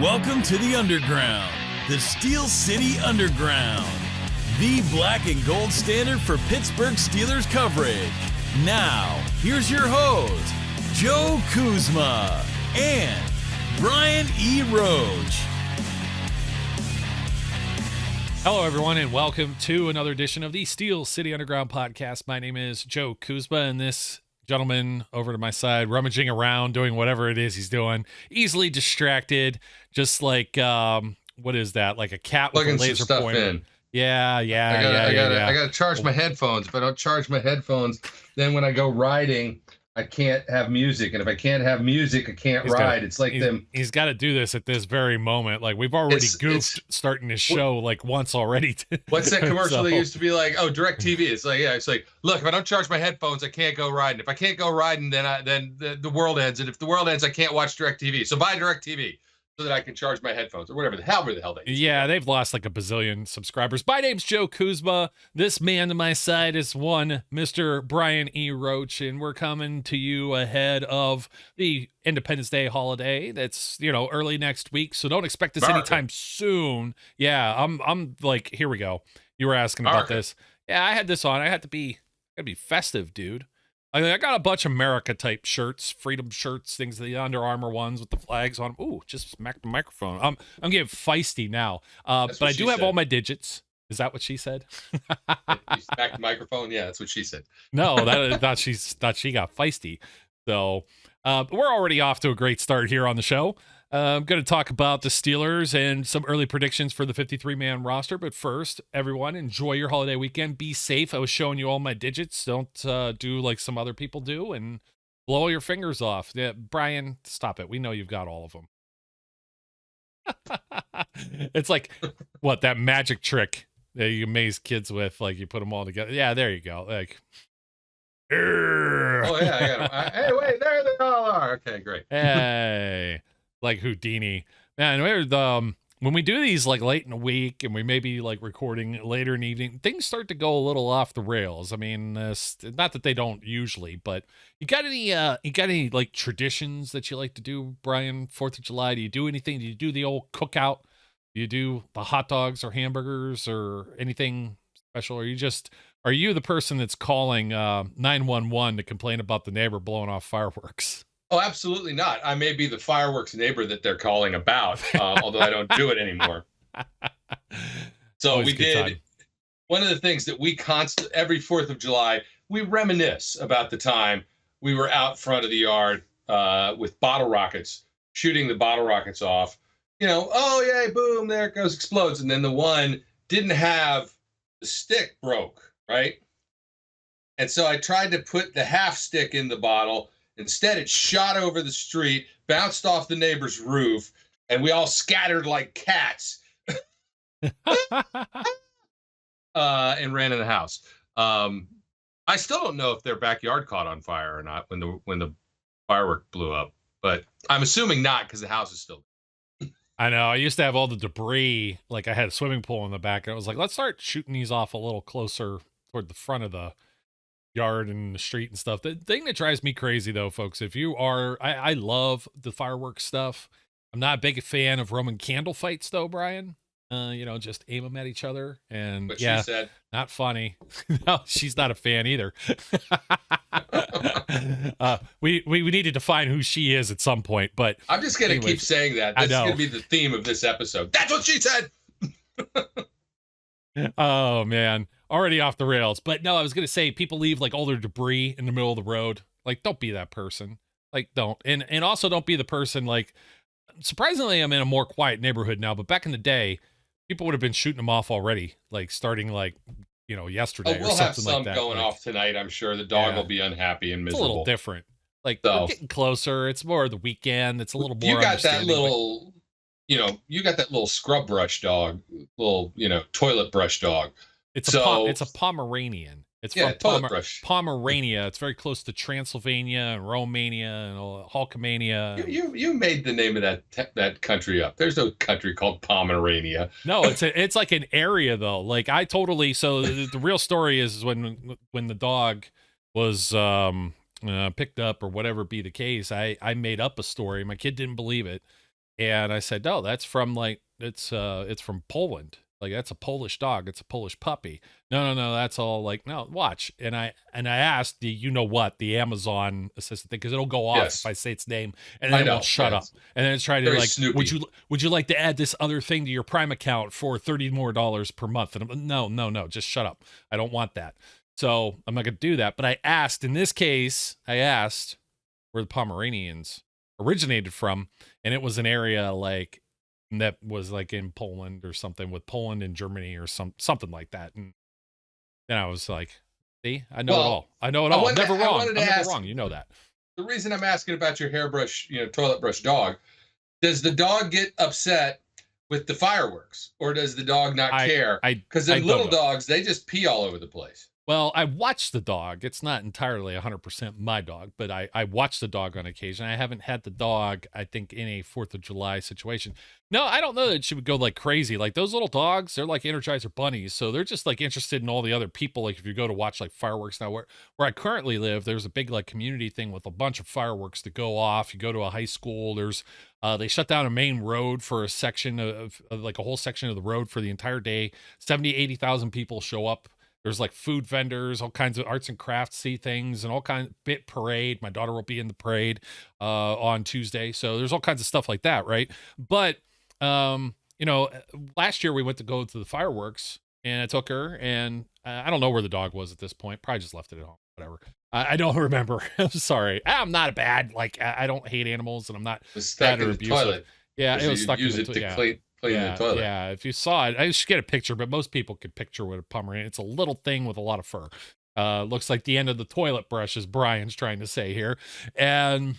Welcome to the Underground, the Steel City Underground, the black and gold standard for Pittsburgh Steelers coverage. Now, here's your host, Joe Kuzma and Brian E. Roach. Hello, everyone, and welcome to another edition of the Steel City Underground podcast. My name is Joe Kuzma, and this gentleman over to my side, rummaging around, doing whatever it is he's doing, easily distracted, just like, what is that? Like a cat with plugging a laser some stuff pointer. in. Yeah. I gotta charge my headphones. If I don't charge my headphones, then when I go riding, I can't have music. And if I can't have music, I can't ride. It's like he's got to do this at this very moment. Like, we've already goofed starting his show like once already. What's that commercial that used to be like, oh, DirecTV? It's like, yeah, it's like, look, if I don't charge my headphones, I can't go riding. If I can't go riding, then the world ends. And if the world ends, I can't watch DirecTV. So buy DirecTV so that I can charge my headphones or whatever the hell they use. Yeah, they've lost like a bazillion subscribers. My name's Joe Kuzma. This man to my side is one Mr. Brian E. Roach, and we're coming to you ahead of the Independence Day holiday. That's, early next week, so don't expect this anytime soon. Yeah, I'm like, here we go. You were asking about this. Yeah, I had this on. I had to be festive, dude. I got a bunch of America type shirts, freedom shirts, things, the Under Armour ones with the flags on them. Ooh, just smacked the microphone. I'm getting feisty now. But I do have all my digits. Is that what she said? You smacked the microphone? Yeah, that's what she said. No, that she got feisty. So we're already off to a great start here on the show. I'm going to talk about the Steelers and some early predictions for the 53-man roster. But first, everyone, enjoy your holiday weekend. Be safe. I was showing you all my digits. Don't do like some other people do and blow your fingers off. Yeah, Brian, stop it. We know you've got all of them. It's like, what, that magic trick that you amaze kids with. Like, you put them all together. Yeah, there you go. Like, oh, yeah, I got them. Hey, wait, there they all are. Okay, great. Hey. Like Houdini, man. When we do these like late in the week and we may be like recording later in the evening, things start to go a little off the rails. I mean, not that they don't usually, but you got any like traditions that you like to do, Brian? 4th of July, do you do anything? Do you do the old cookout? Do you do the hot dogs or hamburgers or anything special? Are you the person that's calling 911 to complain about the neighbor blowing off fireworks? Oh, absolutely not. I may be the fireworks neighbor that they're calling about, although I don't do it anymore. So Always we did time. One of the things that we every 4th of July, we reminisce about the time we were out front of the yard with bottle rockets, shooting the bottle rockets off. Oh, yay, boom, there it goes, explodes. And then the one didn't have the stick broke, right? And so I tried to put the half stick in the bottle. Instead, it shot over the street, bounced off the neighbor's roof, and we all scattered like cats and ran in the house. I still don't know if their backyard caught on fire or not when the firework blew up, but I'm assuming not because the house is still. I know. I used to have all the debris. Like, I had a swimming pool in the back, and I was like, let's start shooting these off a little closer toward the front of the yard and the street and stuff. The thing that drives me crazy though, folks, if you are, I love the fireworks stuff. I'm not a big fan of Roman candle fights though, Brian. Just aim them at each other, and but yeah, she said, not funny. No, she's not a fan either. We need to define who she is at some point, but I'm just gonna keep saying that. This is gonna be the theme of this episode. That's what she said. Oh man, already off the rails. But no, I was gonna say, people leave like all their debris in the middle of the road. Like, don't be that person. Like, don't. And also don't be the person, like, surprisingly, I'm in a more quiet neighborhood now, but back in the day, people would have been shooting them off already, like starting like, yesterday we'll or something have some like that. going off tonight, I'm sure. The dog will be unhappy and miserable. It's a little different. Like, we're getting closer. It's more of the weekend. It's a little more. You got that little, you got that little scrub brush dog, little, toilet brush dog. It's a Pomeranian. It's from Pomerania. It's very close to Transylvania and Romania and Hulkamania. You made the name of that country up. There's no country called Pomerania. No, it's like an area though. Like, I totally. So the real story is when the dog was picked up or whatever be the case, I made up a story. My kid didn't believe it. And I said, no, that's from like, it's from Poland. Like that's a Polish dog. It's a Polish puppy. No. That's all like, no, watch. And I asked the, you know what, the Amazon assistant thing, because it'll go off if I say its name, and then it won't shut up. And then it's trying to like, Snoopy. would you like to add this other thing to your Prime account for $30 more per month? And I'm no, just shut up. I don't want that. So I'm not gonna do that. But I asked, in this case, where the Pomeranians originated from, and it was an area like that was like in Poland or something, with Poland and Germany or something like that. And then I was like, see, I know it all. I know it all. I'm never wrong. I'm never wrong. You know that. The reason I'm asking about your hairbrush, toilet brush dog, does the dog get upset with the fireworks, or does the dog not care? Because the little dogs, they just pee all over the place. Well, I watch the dog. It's not entirely 100% my dog, but I watch the dog on occasion. I haven't had the dog, I think, in a 4th of July situation. No, I don't know that she would go like crazy. Like those little dogs, they're like Energizer bunnies. So they're just like interested in all the other people. Like if you go to watch like fireworks now, where I currently live, there's a big like community thing with a bunch of fireworks that go off. You go to a high school, there's they shut down a main road for a section of like a whole section of the road for the entire day. 80,000 people show up. There's like food vendors, all kinds of arts and crafts things, and all kinds of bit parade. My daughter will be in the parade on Tuesday. So there's all kinds of stuff like that, right? But, last year we went to go to the fireworks, and I took her, and I don't know where the dog was at this point. Probably just left it at home, whatever. I don't remember. I'm sorry. I'm not bad. Like, I don't hate animals, and I'm not bad or abusive. Toilet. Yeah, it was stuck in the toilet. The toilet. Yeah, if you saw it, I should get a picture, but most people could picture what a Pomeranian. It's a little thing with a lot of fur. Looks like the end of the toilet brush, as Brian's trying to say here. And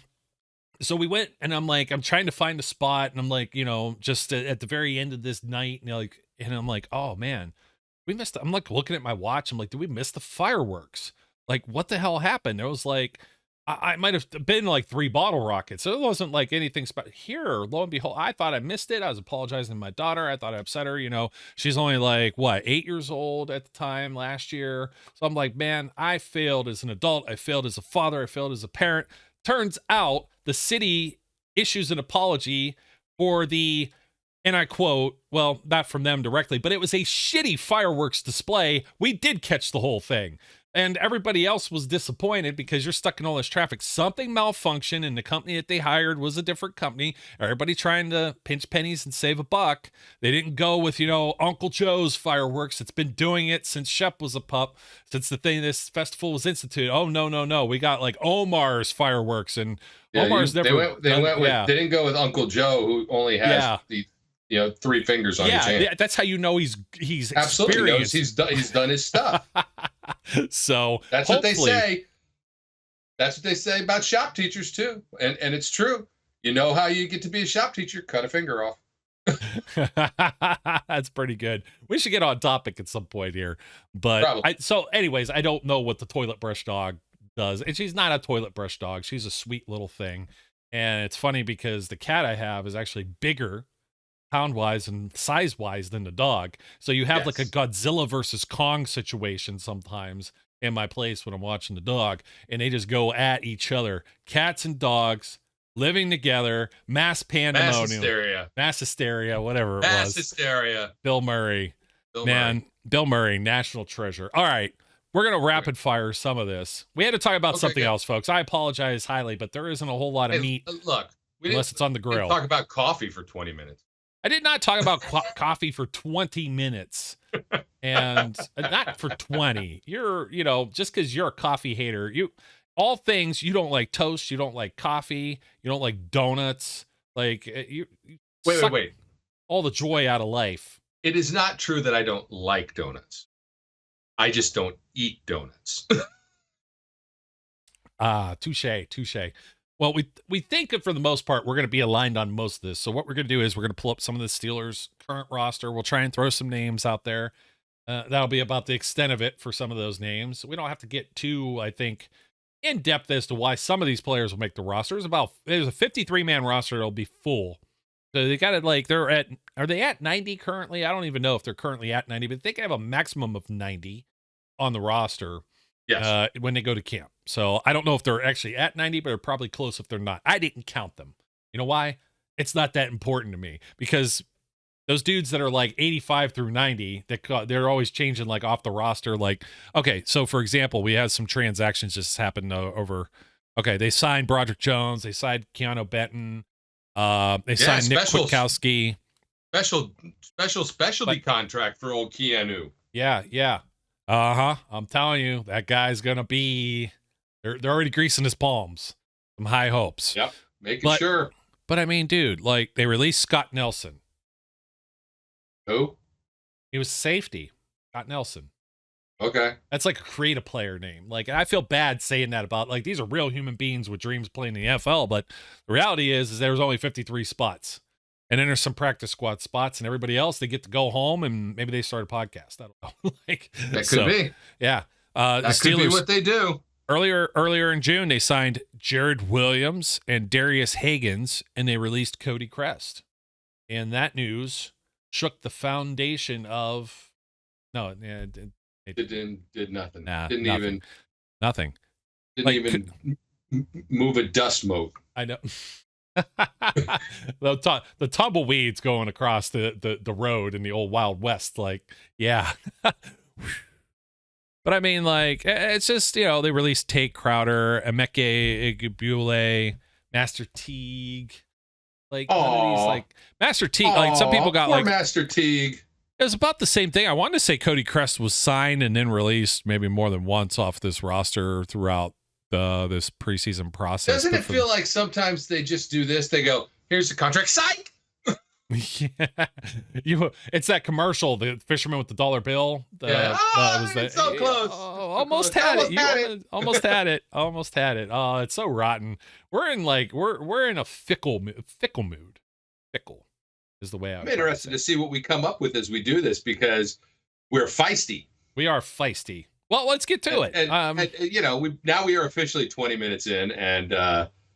so we went, and I'm trying to find a spot, and I'm like, just at the very end of this night, and I'm like, oh man, we missed. I'm like looking at my watch. I'm like, did we miss the fireworks? Like, what the hell happened? There was like, I might have been like 3 bottle rockets. So it wasn't like anything special. Here, lo and behold, I thought I missed it. I was apologizing to my daughter. I thought I upset her. She's only like, 8 years old at the time last year. So I'm like, man, I failed as an adult. I failed as a father. I failed as a parent. Turns out the city issues an apology for the, and I quote, well, not from them directly, but it was a shitty fireworks display. We did catch the whole thing. And everybody else was disappointed because you're stuck in all this traffic. Something malfunctioned, and the company that they hired was a different company. Everybody trying to pinch pennies and save a buck. They didn't go with, Uncle Joe's fireworks. It's been doing it since Shep was a pup, since this festival was instituted. Oh, no. We got like Omar's fireworks, and Omar's never. They didn't go with Uncle Joe, who only has the 3 fingers on each hand. Yeah, that's how you know he's absolutely knows he's done his stuff. So that's what they say. That's what they say about shop teachers too, and it's true. You know how you get to be a shop teacher? Cut a finger off. That's pretty good. We should get on topic at some point here. But anyways, I don't know what the toilet brush dog does, and she's not a toilet brush dog. She's a sweet little thing, and it's funny because the cat I have is actually bigger pound-wise and size-wise than the dog. So you have like a Godzilla versus Kong situation sometimes in my place when I'm watching the dog, and they just go at each other. Cats and dogs living together, mass pandemonium. Mass hysteria, whatever it was. Mass hysteria. Bill Murray. Bill Murray, national treasure. All right. We're going to rapid fire some of this. We had to talk about something else, folks. I apologize highly, but there isn't a whole lot of meat. Look, unless it's on the grill. Talk about coffee for 20 minutes. I did not talk about coffee for 20 minutes, and not for 20. You're, just because you're a coffee hater, all things, you don't like toast, you don't like coffee, you don't like donuts, like you wait. All the joy out of life. It is not true that I don't like donuts. I just don't eat donuts. Touche. Well, we think that for the most part, we're going to be aligned on most of this. So what we're going to do is we're going to pull up some of the Steelers' current roster. We'll try and throw some names out there. That'll be about the extent of it for some of those names. We don't have to get too, I think, in depth as to why some of these players will make the roster. There's a 53-man roster that'll be full. So they got it are they at 90 currently? I don't even know if they're currently at 90, but they can have a maximum of 90 on the roster. Yes. When they go to camp. So I don't know if they're actually at 90, but they're probably close if they're not. I didn't count them. You know why? it's not that important to me because those dudes that are like 85 through 90, they're always changing like off the roster. Like, okay, so for example, we had some transactions just happen over. Okay, they signed Broderick Jones, they signed Keanu Benton, they signed Nick Kwiatkowski. Specialty contract for old Keanu. Yeah. I'm telling you, that guy's gonna be. They're already greasing his palms. Some high hopes. Yep, making sure. But I mean, dude, like they released Scott Nelson. Who? He was safety. Scott Nelson. Okay. That's like a create a player name. Like I feel bad saying that about like these are real human beings with dreams playing in the NFL, but the reality is there was only 53 spots. And then there's some practice squad spots and everybody else they get to go home and maybe they start a podcast. I don't know. Like that could be. Yeah. That the Steelers, could be what they do. Earlier in June, they signed Jared Williams and Darius Hagans, and they released Cody Crest. And that news shook the foundation of it did nothing. Nah, didn't nothing. Didn't even move a dust mote. I know. the tumbleweeds going across the road in the old Wild West, like, yeah. But I mean, like, it's just, they released Tate Crowder, Emeka Egbule, Master Teague. Like, none of these, like, Master Teague, like, some people got, like, Master Teague. It was about the same thing. I wanted to say Cody Crest was signed and then released maybe more than once off this roster throughout this preseason process. Doesn't it feel like sometimes they just do this? They go, here's the contract, psych! Yeah, it's that commercial, the fisherman with the dollar bill. It's so close. Almost had it. Almost had it. Oh, it's so rotten. We're in a fickle mood. Fickle is the way I'm interested to see what we come up with as we do this because we're feisty. We are feisty. Well, let's get to it. We are officially 20 minutes in, and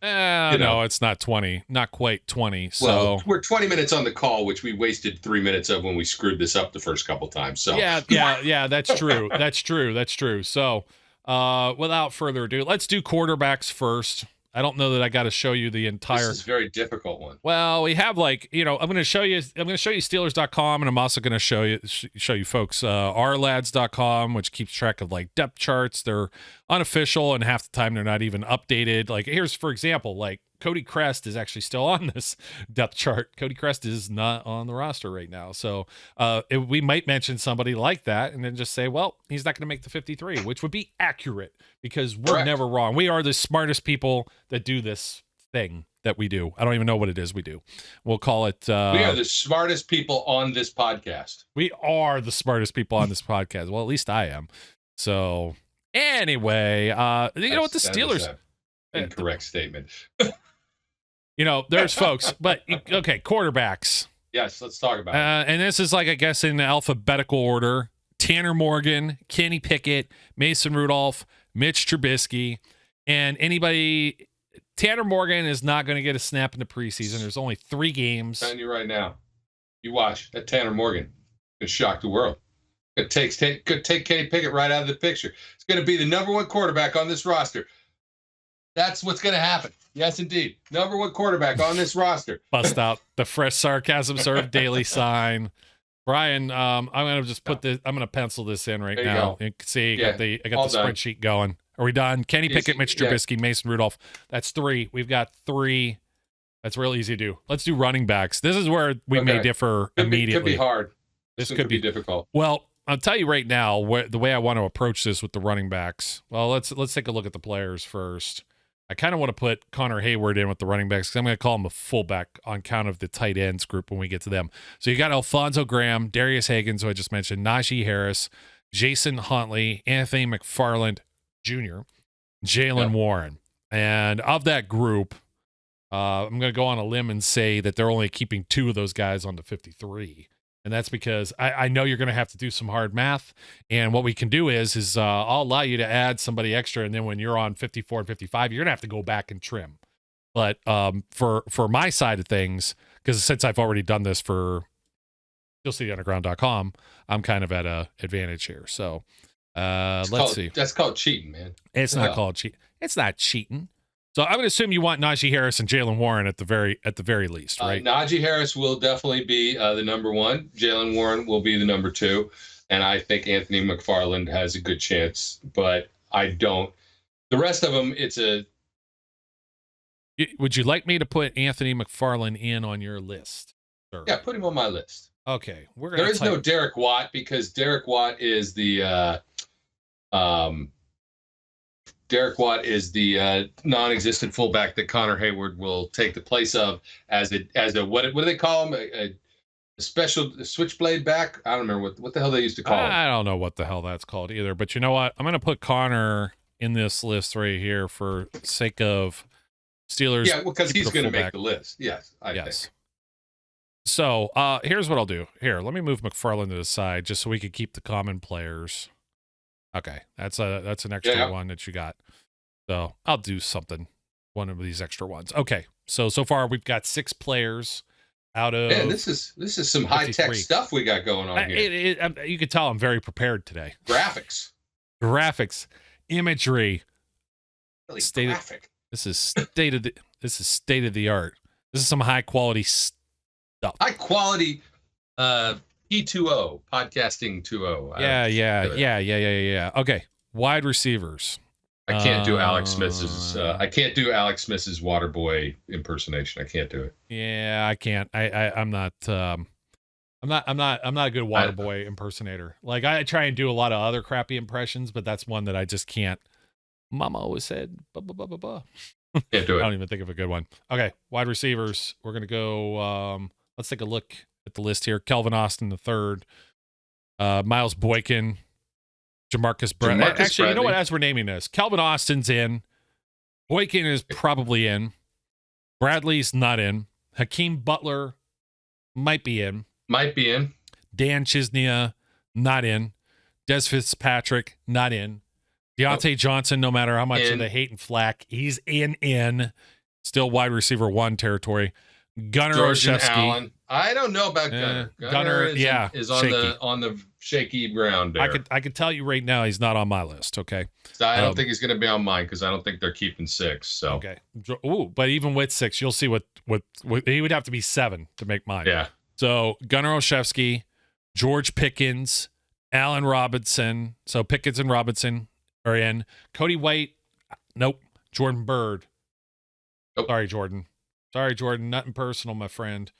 no, it's not 20, not quite 20. So well, we're 20 minutes on the call, which we wasted 3 minutes of when we screwed this up the first couple times. So yeah, that's true. That's true. So, without further ado, let's do quarterbacks first. I don't know that I got to show you the entire. This is a very difficult one. Well, we have I'm going to show you Steelers.com, and I'm also going to show you folks ourlads.com, which keeps track of like depth charts. They're unofficial, and half the time they're not even updated. Like here's, for example, like Cody Crest is actually still on this depth chart. Cody Crest is not on the roster right now. So we might mention somebody like that and then just say, well, he's not going to make the 53, which would be accurate because we're never wrong. We are the smartest people that do this thing that we do. I don't even know what it is we do. We'll call it. We are the smartest people on this podcast. We are the smartest people on this podcast. Well, at least I am. So anyway, you know what, the Steelers. Incorrect statement. There's folks, but okay, quarterbacks. Yes, let's talk about it. And this is like, I guess, in alphabetical order. Tanner Morgan, Kenny Pickett, Mason Rudolph, Mitch Trubisky, and anybody. Tanner Morgan is not going to get a snap in the preseason. There's only 3 games. I'm telling you right now. You watch that Tanner Morgan. It's shock the world. It takes Kenny Pickett right out of the picture. It's going to be the number 1 quarterback on this roster. That's what's going to happen. Yes, indeed. Number 1 quarterback on this roster. Bust out the fresh sarcasm served daily sign. Brian, I'm going to just put this. I'm going to pencil this in right now. You can see, I got the spreadsheet going. Are we done? Kenny Pickett, Mitch Trubisky, Mason Rudolph. That's 3. We've got 3. That's real easy to do. Let's do running backs. This is where we may differ immediately. Could be hard. This could be difficult. Well, I'll tell you right now the way I want to approach this with the running backs. Well, let's take a look at the players first. I kind of want to put Connor Hayward in with the running backs because I'm going to call him a fullback on count of the tight ends group when we get to them. So you got Alfonso Graham, Darius Hagans, who I just mentioned, Najee Harris, Jason Huntley, Anthony McFarland Jr., Jalen Warren. And of that group, I'm going to go on a limb and say that they're only keeping 2 of those guys on the 53. And that's because I know you're going to have to do some hard math. And what we can do is I'll allow you to add somebody extra. And then when you're on 54 and 55, you're going to have to go back and trim. But for my side of things, because since I've already done this for SteelCityUnderground.com, I'm kind of at an advantage here. So let's see. That's called cheating, man. It's not called cheating. It's not cheating. So I'm going to assume you want Najee Harris and Jalen Warren at the very least, right? Najee Harris will definitely be the number one. Jalen Warren will be the number two. And I think Anthony McFarland has a good chance, but I don't. The rest of them, it's a. Would you like me to put Anthony McFarland in on your list? Sir? Yeah, put him on my list. Okay, There is no Derek Watt because Derek Watt is the non-existent fullback that Connor Hayward will take the place of as a what do they call him, a special switchblade back? I don't remember what the hell they used to call him. I don't know what the hell that's called either. But you know what? I'm going to put Connor in this list right here for sake of Steelers. Yeah, because he's going to make the list. Yes, I think. So here's what I'll do. Here, let me move McFarland to the side just so we can keep the common players. Okay, that's an extra one that you got. So I'll do something, one of these extra ones. Okay, so far we've got 6 players out of. Man, this is some high tech stuff we got going on here. You can tell I'm very prepared today. Graphics, imagery, really graphic. This is state of the art. This is some high quality stuff. High quality P2O, podcasting 2.0. Yeah. Okay, wide receivers. I can't do Alex Smith's Waterboy impersonation. I can't do it. Yeah, I can't. I'm not a good Waterboy impersonator. Like I try and do a lot of other crappy impressions, but that's one that I just can't. Mama always said, blah, blah, blah, blah, blah. Can't do it. I don't even think of a good one. Okay, wide receivers. We're gonna go. Let's take a look at the list here. Kelvin Austin the third, Miles Boykin, Jamarcus Bradley. Actually, you know what? As we're naming this, Kelvin Austin's in. Boykin is probably in. Bradley's not in. Hakeem Butler might be in. Dan Chisnia, not in. Des Fitzpatrick, not in. Deontay Johnson, no matter how much of the hate and flack, he's in. Still wide receiver 1 territory. Gunnar Olszewski. I don't know about Gunnar. Gunnar is on the shaky ground there. I could tell you right now he's not on my list. Okay, so I don't think he's going to be on mine because I don't think they're keeping 6. So okay, but even with 6, you'll see what he would have to be 7 to make mine. Yeah. So Gunnar Olszewski, George Pickens, Allen Robinson. So Pickens and Robinson are in. Cody White, nope. Jordan Bird. Nope. Sorry, Jordan. Nothing personal, my friend.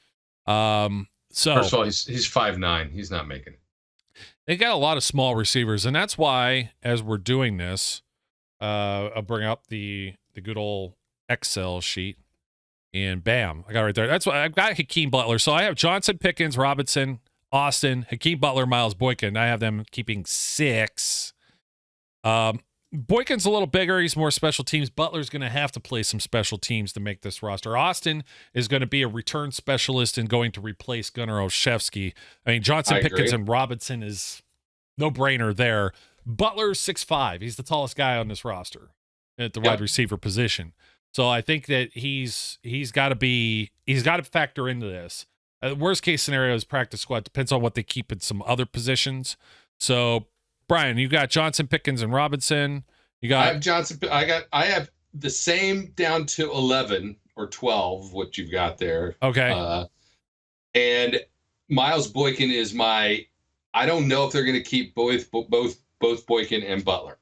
So first of all, he's 5'9". He's not making it. They got a lot of small receivers, and that's why, as we're doing this, I'll bring up the good old Excel sheet, and bam, I got it right there. That's why I've got Hakeem Butler. So I have Johnson, Pickens, Robinson, Austin, Hakeem Butler, Miles Boykin. I have them keeping 6. Boykin's a little bigger. He's more special teams. Butler's going to have to play some special teams to make this roster. Austin is going to be a return specialist and going to replace Gunnar Olszewski. I mean, Johnson, Pickens, and Robinson is no-brainer there. Butler's 6'5". He's the tallest guy on this roster at the wide receiver position. So I think that he's got to factor into this. Worst case scenario is practice squad. Depends on what they keep in some other positions. So Brian, you got Johnson, Pickens, and Robinson. I have Johnson. I have the same down to 11 or 12. What you've got there? Okay. And Miles Boykin is my. I don't know if they're going to keep both Boykin and Butler,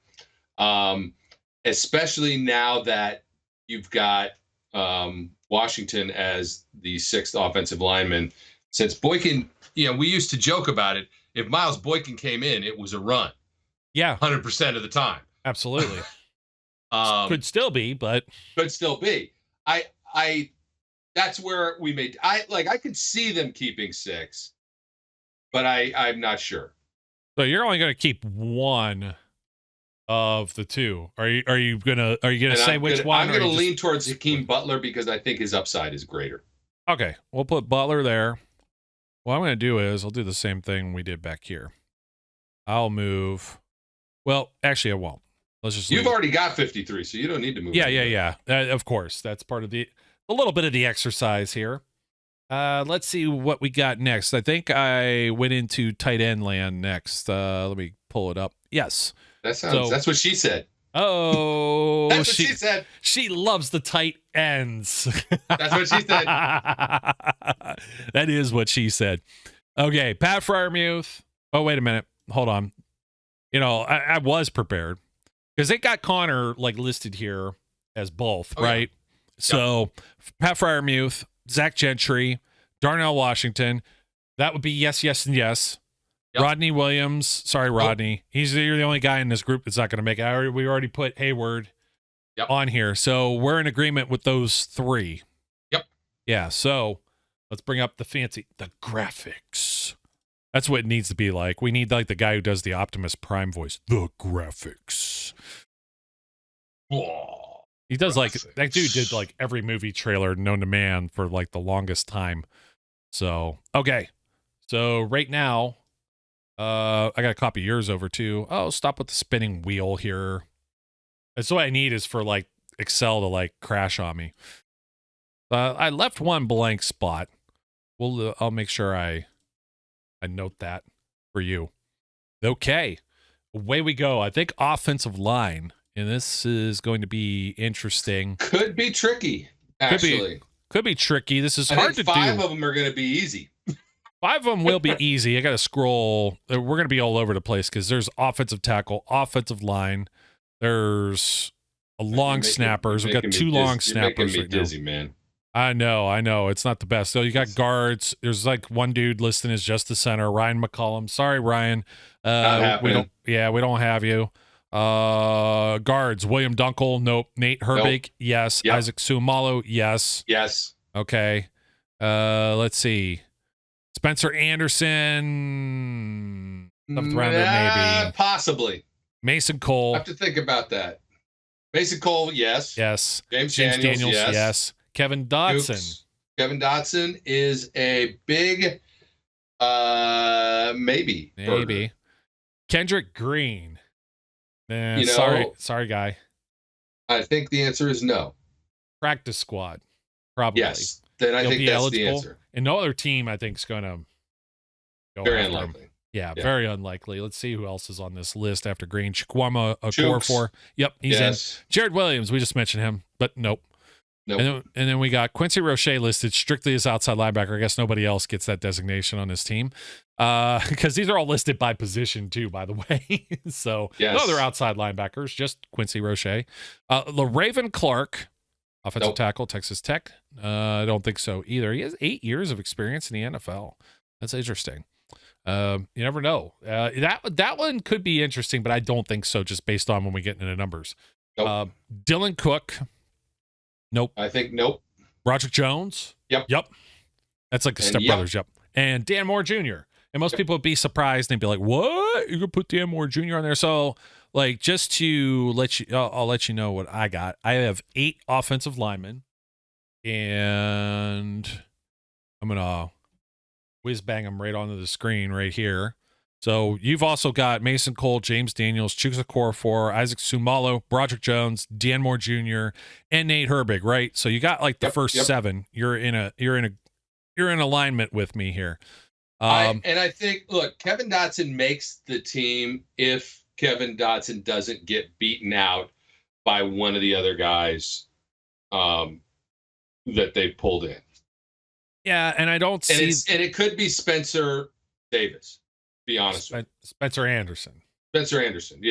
especially now that you've got Washington as the 6th offensive lineman. Since Boykin, we used to joke about it. If Miles Boykin came in, it was a run. Yeah. 100% of the time. Absolutely. Could still be, but. Could still be. That's where we made. I could see them keeping 6, but I'm not sure. So you're only going to keep one of the 2. Are you gonna say which one? I'm gonna lean towards Hakeem Butler because I think his upside is greater. Okay, we'll put Butler there. What I'm going to do is I'll do the same thing we did back here. I'll move. Well, actually, I won't. Let's just. You've already got 53, so you don't need to move. Yeah. Of course, that's part of a little bit of the exercise here. Let's see what we got next. I think I went into tight end land next. Let me pull it up. Yes. That's what she said. Oh, That's what she said. She loves the tight ends. That's what she said. That is what she said. Okay, Pat Freiermuth. Oh, wait a minute. Hold on. You know, I was prepared because they got Connor like listed here as both, right? Yeah. So Pat Freiermuth, Zach Gentry, Darnell Washington. That would be yes, yes, and yes. Yep. Rodney Williams. Sorry, Rodney. You're the only guy in this group that's not going to make it. We already put Hayward on here. So we're in agreement with those three. Yep. Yeah. So let's bring up the graphics. That's what it needs to be like. We need like the guy who does the Optimus Prime voice. The graphics. Whoa. He does like, that dude did like every movie trailer known to man for like the longest time. So, okay. So right now, I got to copy yours over too. Oh, stop with the spinning wheel here. That's what I need is for like Excel to like crash on me. I left one blank spot. I'll make sure I note that for you. Okay, away we go. I think offensive line, and this is going to be interesting. Could be tricky, actually. Could be tricky. This is hard to do. 5 of them are going to be easy. 5 of them will be easy. I got to scroll. We're going to be all over the place because there's offensive tackle, offensive line. There's a long snappers. We've got 2 long snappers right dizzy, man. I know. It's not the best. So you got guards. There's like one dude listed as just the center, Ryan McCollum. Sorry, Ryan. We don't have you. Guards, William Dunkel. Nope. Nate Herbig. Nope. Yes. Yep. Isaac Suamalo. Yes. Yes. Okay. Let's see. Spencer Anderson, 7th rounder, maybe. Possibly. Mason Cole. I have to think about that. Mason Cole, yes. Yes. James Daniels, yes. Kevin Dotson. Dukes. Kevin Dotson is a big maybe. Maybe. Kendrick Green. Sorry, guy. I think the answer is no. Practice squad, probably. Yes. Then I think that's the answer. And no other team, I think, is going to go very unlikely. Yeah, very unlikely. Let's see who else is on this list after Green. Chikwama Okorafor. Yep, he's in. Jared Williams, we just mentioned him, but nope. And then we got Quincy Roche listed strictly as outside linebacker. I guess nobody else gets that designation on this team because these are all listed by position too, by the way. So no other outside linebackers, just Quincy Roche. LaRaven Clark, offensive tackle, Texas Tech. I don't think so either. He has 8 years of experience in the NFL. That's interesting. You never know. That one could be interesting, but I don't think so just based on when we get into the numbers. Nope. Dylan Cook. Nope. I think nope. Roderick Jones. Yep. That's like the Step Brothers. Yep. And Dan Moore Jr. And most people would be surprised and they'd be like, "What? You could put Dan Moore Jr. on there?" So, like, just to let you, I'll let you know what I got. I have 8 offensive linemen, and I'm gonna whiz bang them right onto the screen right here. So you've also got Mason Cole, James Daniels, Chukwuma Okorafor, Isaac Suamalo, Broderick Jones, Dan Moore Jr., and Nate Herbig, right? So you got like the first 7. You're in alignment with me here. I think, look, Kevin Dotson makes the team if Kevin Dotson doesn't get beaten out by one of the other guys that they pulled in. Yeah, and I don't see... And it could be Spencer Davis. Be honest. Spencer Anderson. Yeah. Mr. Anderson.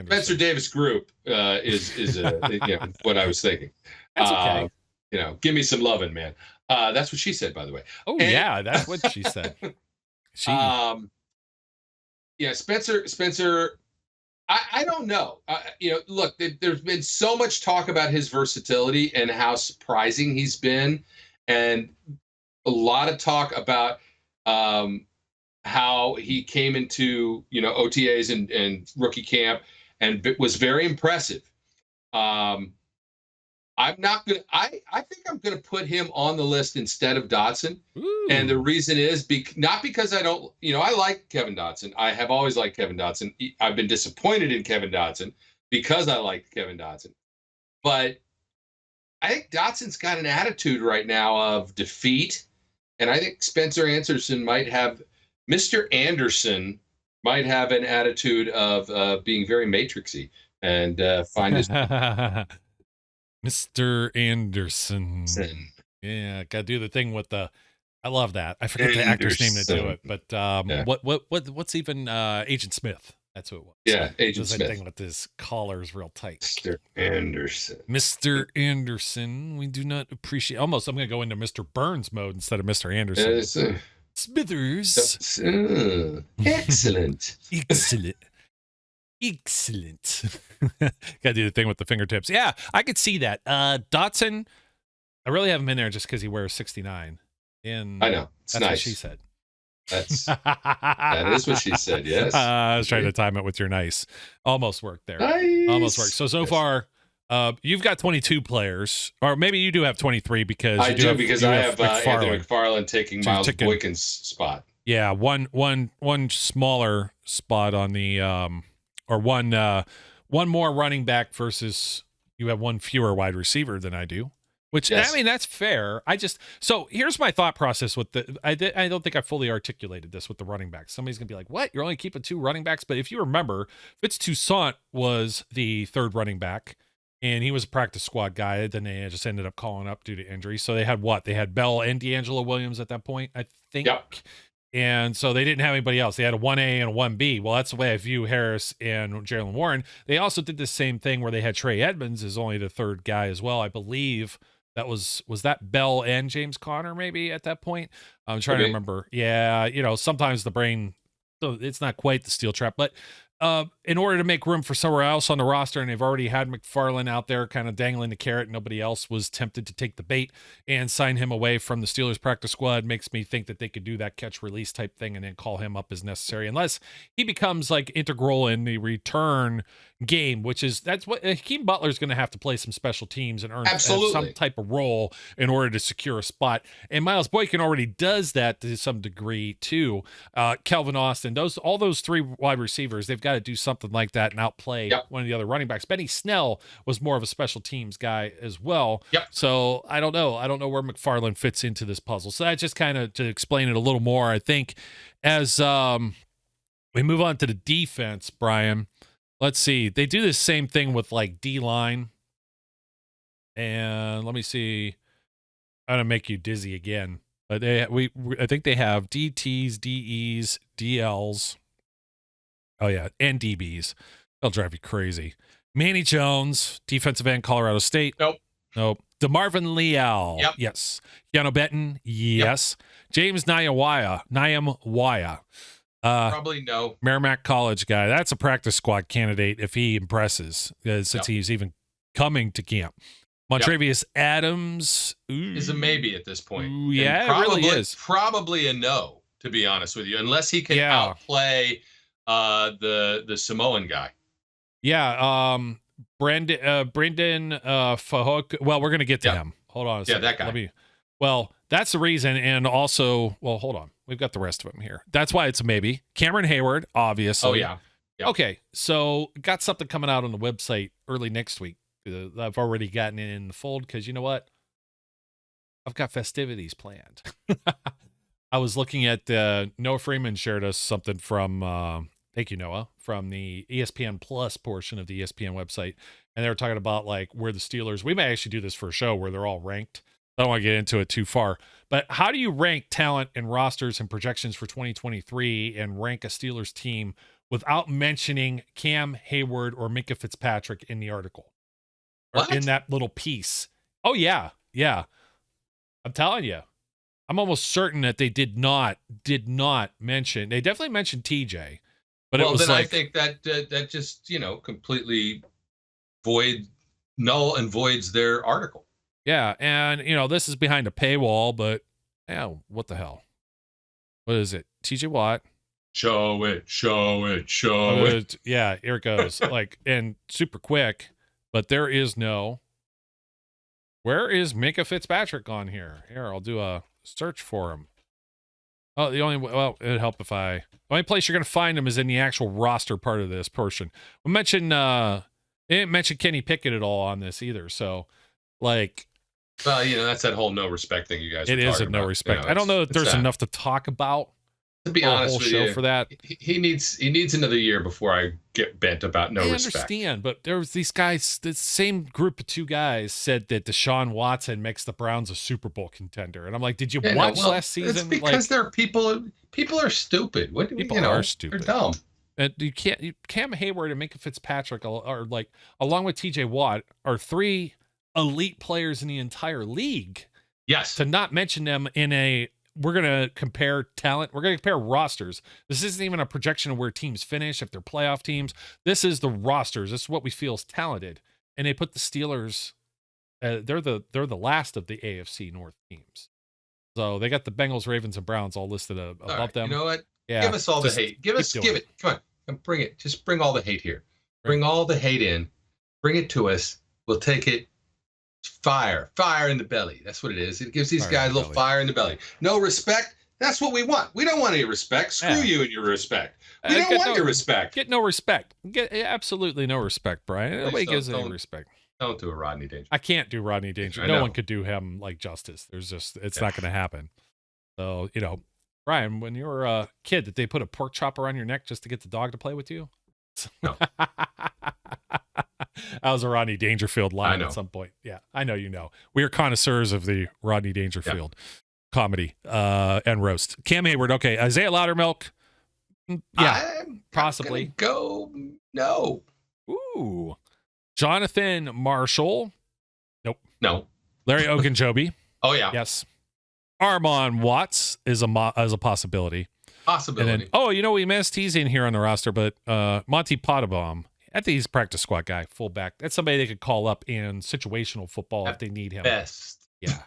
Spencer Davis Group is what I was thinking. That's okay. Give me some loving, man. That's what she said, by the way. Oh, yeah, that's what she said. Spencer. I don't know. Look, there's been so much talk about his versatility and how surprising he's been, and a lot of talk about how he came into OTAs and rookie camp and was very impressive. I'm not gonna. I think I'm gonna put him on the list instead of Dotson. Ooh. And the reason is not because I don't. I like Kevin Dotson. I have always liked Kevin Dotson. I've been disappointed in Kevin Dotson because I liked Kevin Dotson. But I think Dotson's got an attitude right now of defeat, and I think Spencer Anderson might have. Mr. Anderson might have an attitude of being very matrixy. and find his Mr. Anderson. Yeah, gotta do the thing with the. I love that. I forget the actor's name to do it, but Yeah. what's even Agent Smith? That's who it was. Yeah, Agent Does that Smith. thing with his collars real tight. Mr. Anderson. Mr. Anderson, we do not appreciate. Almost, I'm gonna go into Mr. Burns mode instead of Mr. Anderson. Smithers. Excellent. Excellent. Excellent. Gotta do the thing with the fingertips. Yeah, I could see that. Dotson, I really have him in there just because he wears 69. And I know. It's that's nice. what she said. That is what she said, yes. I was trying to time it with your nice. Almost worked there. Nice. Almost worked. So far, you've got 22 players, or maybe you do have 23 because I do because I have Anthony McFarland. McFarland taking Miles Boykin's spot. Yeah, one smaller spot on the or one more running back versus you have one fewer wide receiver than I do. Which, yes. I mean, that's fair. So here's my thought process with I don't think I fully articulated this with the running backs. Somebody's going to be like, what? You're only keeping 2 running backs? But if you remember, Fitz Toussaint was the 3rd running back, and he was a practice squad guy. Then they just ended up calling up due to injury. So they had what? They had Bell and D'Angelo Williams at that point, I think. Yep. And so they didn't have anybody else. They had a 1A and a 1B. Well, that's the way I view Harris and Jalen Warren. They also did the same thing where they had Trey Edmonds as only the 3rd guy as well, I believe. That was that Bell and James Conner maybe at that point? I'm trying to remember. Yeah, sometimes the brain, so it's not quite the steel trap, but in order to make room for somewhere else on the roster, and they've already had McFarland out there kind of dangling the carrot, nobody else was tempted to take the bait and sign him away from the Steelers practice squad, makes me think that they could do that catch release type thing and then call him up as necessary, unless he becomes like integral in the return game, that's what Hakeem Butler's going to have to play some special teams and earn some type of role in order to secure a spot. And Miles Boykin already does that to some degree too. Kelvin Austin, all those 3 wide receivers, they've got to do something like that and outplay one of the other running backs. Benny Snell was more of a special teams guy as well. Yep. So I don't know where McFarland fits into this puzzle. So that's just kind of to explain it a little more. I think as we move on to the defense, Brian, let's see. They do the same thing with like D-line. And let me see. I'm going to make you dizzy again. But I think they have DTs, DEs, DLs. Oh, yeah, and DBs. They'll drive you crazy. Manny Jones, defensive end, Colorado State. Nope. DeMarvin Leal. Yep. Yes. Keanu Benton. Yes. Yep. James Nyam-Waya. Probably no. Merrimack College guy. That's a practice squad candidate if he impresses, since he's even coming to camp. Montravius Adams is a maybe at this point. Yeah, probably, it really is. Probably a no, to be honest with you, unless he can outplay the Samoan guy. Yeah, Brendan Fahok. Well, we're gonna get to him. Hold on a second. Yeah, that guy. Well, that's the reason, and also, hold on. We've got the rest of them here. That's why it's a maybe. Cameron Hayward, obviously. Oh yeah. Yep. Okay, so got something coming out on the website early next week. I've already gotten it in the fold because you know what? I've got festivities planned. I was looking at Noah Freeman shared us something from thank you, Noah, from the ESPN Plus portion of the ESPN website. And they were talking about like where the Steelers, we may actually do this for a show where they're all ranked. I don't want to get into it too far, but how do you rank talent and rosters and projections for 2023 and rank a Steelers team without mentioning Cam Hayward or Minkah Fitzpatrick in the article? Or in that little piece? Oh, yeah. Yeah. I'm telling you. I'm almost certain that they did not mention. They definitely mentioned TJ, but it was then I think that that just completely null and voids their article. Yeah, and this is behind a paywall, but what the hell? What is it? TJ Watt. Show it. Yeah, here it goes. And super quick, but there is no. Where is Minkah Fitzpatrick on here? Here, I'll do a search for him. Oh, it'd help if the only place you're going to find him is in the actual roster part of this portion. We mentioned, they didn't mention Kenny Pickett at all on this either. So, that's that whole no respect thing you guys. It is a no respect. I don't know if there's enough to talk about To be a honest whole with show you, for that. he needs another year before I get bent about no I respect. understand, but there was these guys, the same group of two guys said that Deshaun Watson makes the Browns a Super Bowl contender. And I'm like, did you watch last season? It's because there are people are stupid. What people you know, are stupid. They're dumb. And Cam Hayward and Minka Fitzpatrick are like, along with TJ Watt, are three elite players in the entire league. Yes. To not mention them we're going to compare talent. We're going to compare rosters. This isn't even a projection of where teams finish, if they're playoff teams. This is the rosters. This is what we feel is talented. And they put the Steelers, they're the last of the AFC North teams. So they got the Bengals, Ravens, and Browns all listed above them. You know what? Yeah, give us all the hate. Give it. Come on. Bring it. Just bring all the hate here. Bring all the hate in. Bring it to us. We'll take it. Fire in the belly. That's what it is. It gives these guys a little fire in the belly. No respect. That's what we want. We don't want any respect. Screw you and your respect. We don't want your respect. Get no respect. Get absolutely no respect, Brian. Nobody gives any respect. Don't do a Rodney Danger. I can't do Rodney Danger. No one could do him like justice. It's not going to happen. So, Brian, when you were a kid, did they put a pork chop around your neck just to get the dog to play with you? No. That was a Rodney Dangerfield line at some point. Yeah, I know you know. We are connoisseurs of the Rodney Dangerfield comedy and roast. Cam Hayward, okay. Isaiah Loudermilk, possibly. Go no. Ooh. Jonathan Marshall. Nope. No. Larry Ogunjobi. Oh, yeah. Yes. Armon Watts is a possibility. Possibility. And then, we missed. He's in here on the roster, but Monty Pottebaum. I think he's a practice squad guy, fullback. That's somebody they could call up in situational football if they need him. Best. Yeah.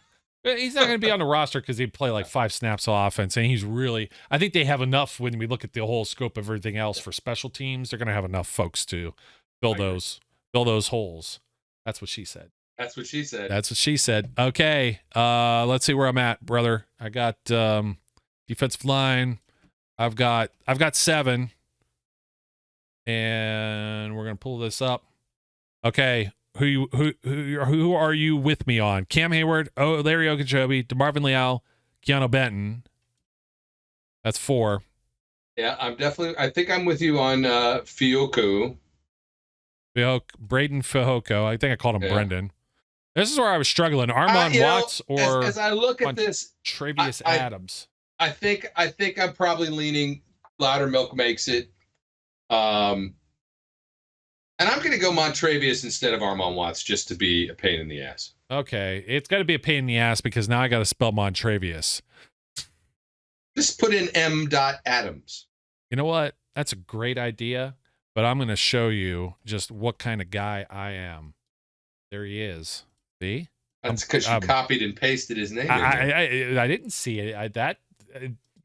He's not going to be on the roster because he'd play like 5 snaps of offense. And he's really, I think they have enough when we look at the whole scope of everything else for special teams. They're going to have enough folks to fill those holes. That's what she said. That's what she said. That's what she said. Okay. Let's see where I'm at, brother. I got defensive line. I've got 7. And we're gonna pull this up. Okay, who are you with me on? Cam Hayward, Larry Ogunjobi, DeMarvin Leal, Keanu Benton. That's 4. Yeah, I think I'm with you on Fioku. Braden Fehoko. I think I called him Brendan. This is where I was struggling. Armon Watts or as I look at this, Travius Adams. I think I'm probably leaning Loudermilk makes it. And I'm going to go Montravius instead of Armon Watts just to be a pain in the ass. Okay. It's got to be a pain in the ass because now I got to spell Montravius. Just put in M. Adams. You know what? That's a great idea, but I'm going to show you just what kind of guy I am. There he is. See? That's because you copied and pasted his name. I didn't see it.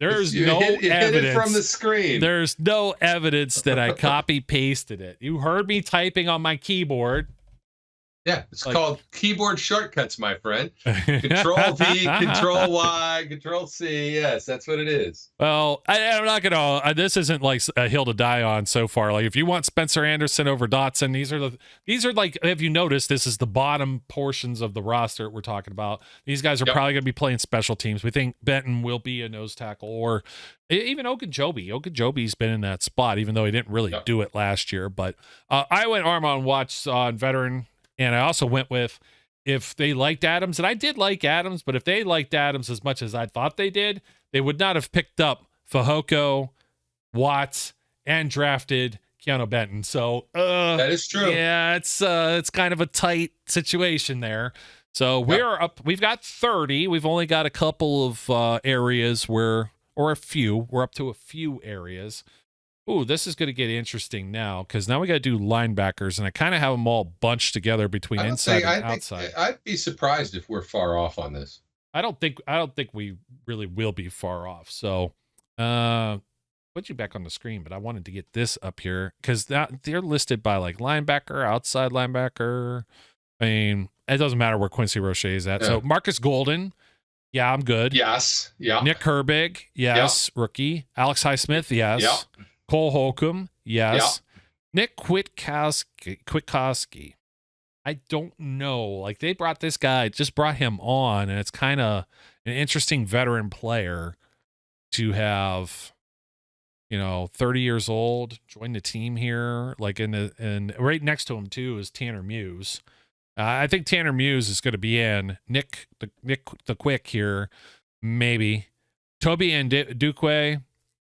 There's you no hit evidence it from the screen. There's no evidence that I copy pasted it. You heard me typing on my keyboard. Yeah, it's called keyboard shortcuts, my friend. Control V, Control Y, Control C. Yes, that's what it is. Well, I'm not gonna. This isn't like a hill to die on so far. Like if you want Spencer Anderson over Dotson, these are like. Have you noticed this is the bottom portions of the roster we're talking about? These guys are probably gonna be playing special teams. We think Benton will be a nose tackle, or even Ogunjobi. Ogunjobi's been in that spot, even though he didn't really do it last year. But I went Armon Watts on veteran. And I also went with if they liked Adams, and I did like Adams, but if they liked Adams as much as I thought they did, they would not have picked up Fehoko, Watts, and drafted Keanu Benton. So that is true. Yeah, it's kind of a tight situation there. So we're up. We've got 30. We've only got a couple of areas we're up to a few areas. Ooh, this is going to get interesting now because now we got to do linebackers, and I kind of have them all bunched together between inside and outside. I'd be surprised if we're far off on this. I don't think we really will be far off. So, put you back on the screen, but I wanted to get this up here because they're listed by like linebacker, outside linebacker. I mean, it doesn't matter where Quincy Roche is at. Yeah. So Marcus Golden. Yeah, I'm good. Yes. Yeah. Nick Herbig. Yes. Yeah. Rookie. Alex Highsmith. Yes. Yeah. Cole Holcomb, yes. Yeah. Nick Kwiatkowski. I don't know. Like they brought this guy, just brought him on, and it's kind of an interesting veteran player to have 30 years old, joined the team here. Like and right next to him too is Tanner Muse. I think Tanner Muse is going to be in. Nick the Quick here, maybe. Toby and Duque,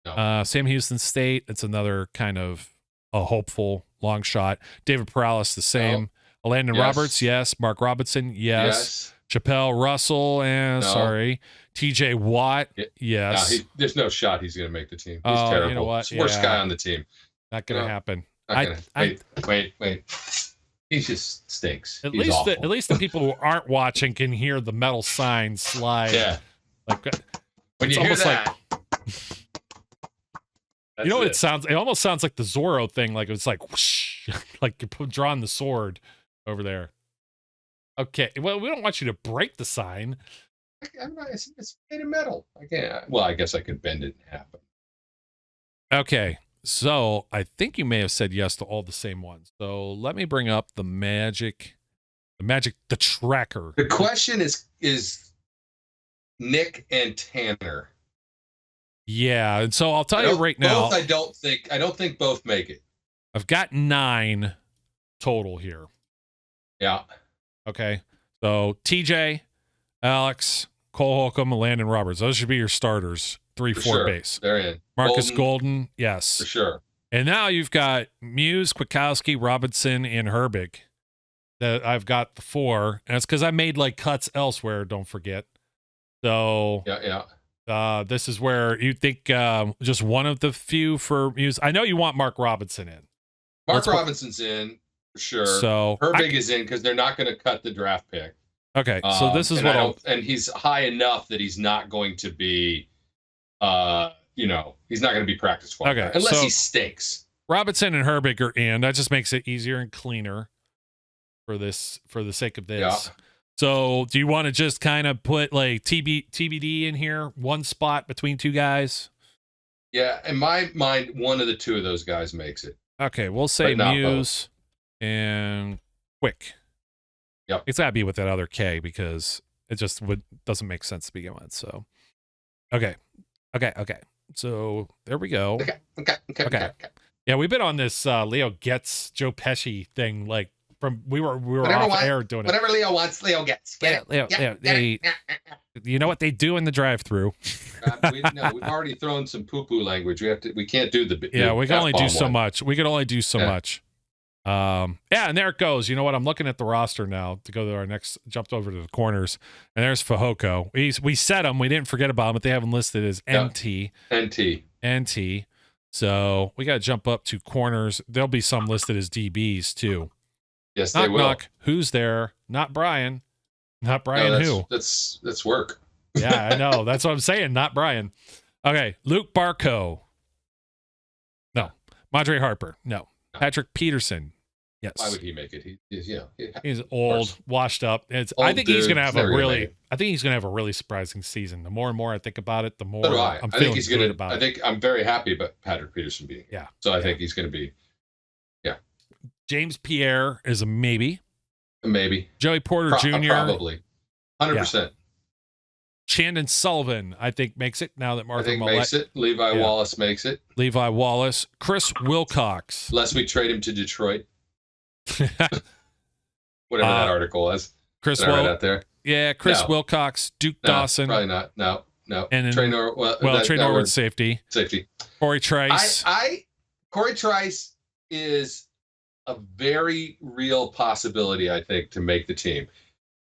No. Sam Houston State. It's another kind of a hopeful long shot. David Perales, the same. Landon Roberts, yes. Mark Robinson, yes. Chappelle Russell, sorry. TJ Watt, yes. No, there's no shot he's going to make the team. He's terrible. You know what? He's the worst guy on the team. Not going to happen. Wait. He just stinks. At He's least the people who aren't watching can hear the metal sign slide. Yeah. Like when you hear that. You know what it sounds? It almost sounds like the Zorro thing. Like it's like whoosh, like you're drawing the sword over there. Okay. Well, we don't want you to break the sign. It's made of metal. I can't. Well, I guess I could bend it in half. Okay. So I think you may have said yes to all the same ones. So let me bring up the tracker. The question is Nick and Tanner. Yeah, and so I'll tell you right now. I don't think both make it. I've got 9 total here. Yeah. Okay. So TJ, Alex, Cole Holcomb, and Landon Roberts. Those should be your starters. 3-4 base. They're in. Marcus Golden, yes. For sure. And now you've got Muse, Kwiatkowski, Robinson, and Herbig. That I've got the 4. And it's because I made like cuts elsewhere, don't forget. So this is where you think just one of the few for Muse. I know you want Mark Robinson in. Mark Robinson's in, for sure. So Herbig is in because they're not going to cut the draft pick. Okay, so this is what and he's high enough that he's not going to be he's not going to be practice squad unless he stinks. Robinson and Herbig are in. That just makes it easier and cleaner for the sake of this. Yeah. So do you want to just kind of put like TBD in here, one spot between 2 guys? Yeah, in my mind, one of the 2 of those guys makes it. Okay, we'll say Muse and Quick. Yep. It's got to be with that other K because it just doesn't make sense to begin with. So, okay. So there we go. Okay. Yeah, we've been on this Leo Getz Joe Pesci thing like from we were off air doing it. Whatever Leo wants, Leo gets. You know what they do in the drive-through. We've already thrown some poo-poo language. We can't do the we can only do so much. We can only do so much. And there it goes. You know what? I'm looking at the roster now to go to our next. Jumped over to the corners, and there's Fehoko. We set him. We didn't forget about him, but they have him listed as NT. NT. So we got to jump up to corners. There'll be some listed as DBs too. Yes, they will. Knock. Who's there? Not Brian. Not Brian. Who? That's work. Yeah, I know. That's what I'm saying. Not Brian. Okay, Luke Barco. No. Madre Harper. No. Patrick Peterson. Yes. Why would he make it? He's old, washed up. I think he's going to have a really surprising season. The more and more I think about it, the more I'm feeling good about it. I think I'm very happy about Patrick Peterson being here. Yeah. So I think he's going to be. Yeah. James Pierre is a maybe. Maybe. Joey Porter Jr. Probably. 100%. Yeah. Chandon Sullivan, I think, makes it now that Martha Millett makes it. Levi Wallace makes it. Levi Wallace. Chris Wilcox. Unless we trade him to Detroit. Whatever that article was. Chris out there. Yeah, Chris Wilcox, Duke Dawson. Probably not. No. And then, Trey Norwood safety. Corey Trice. Corey Trice is a very real possibility, I think, to make the team.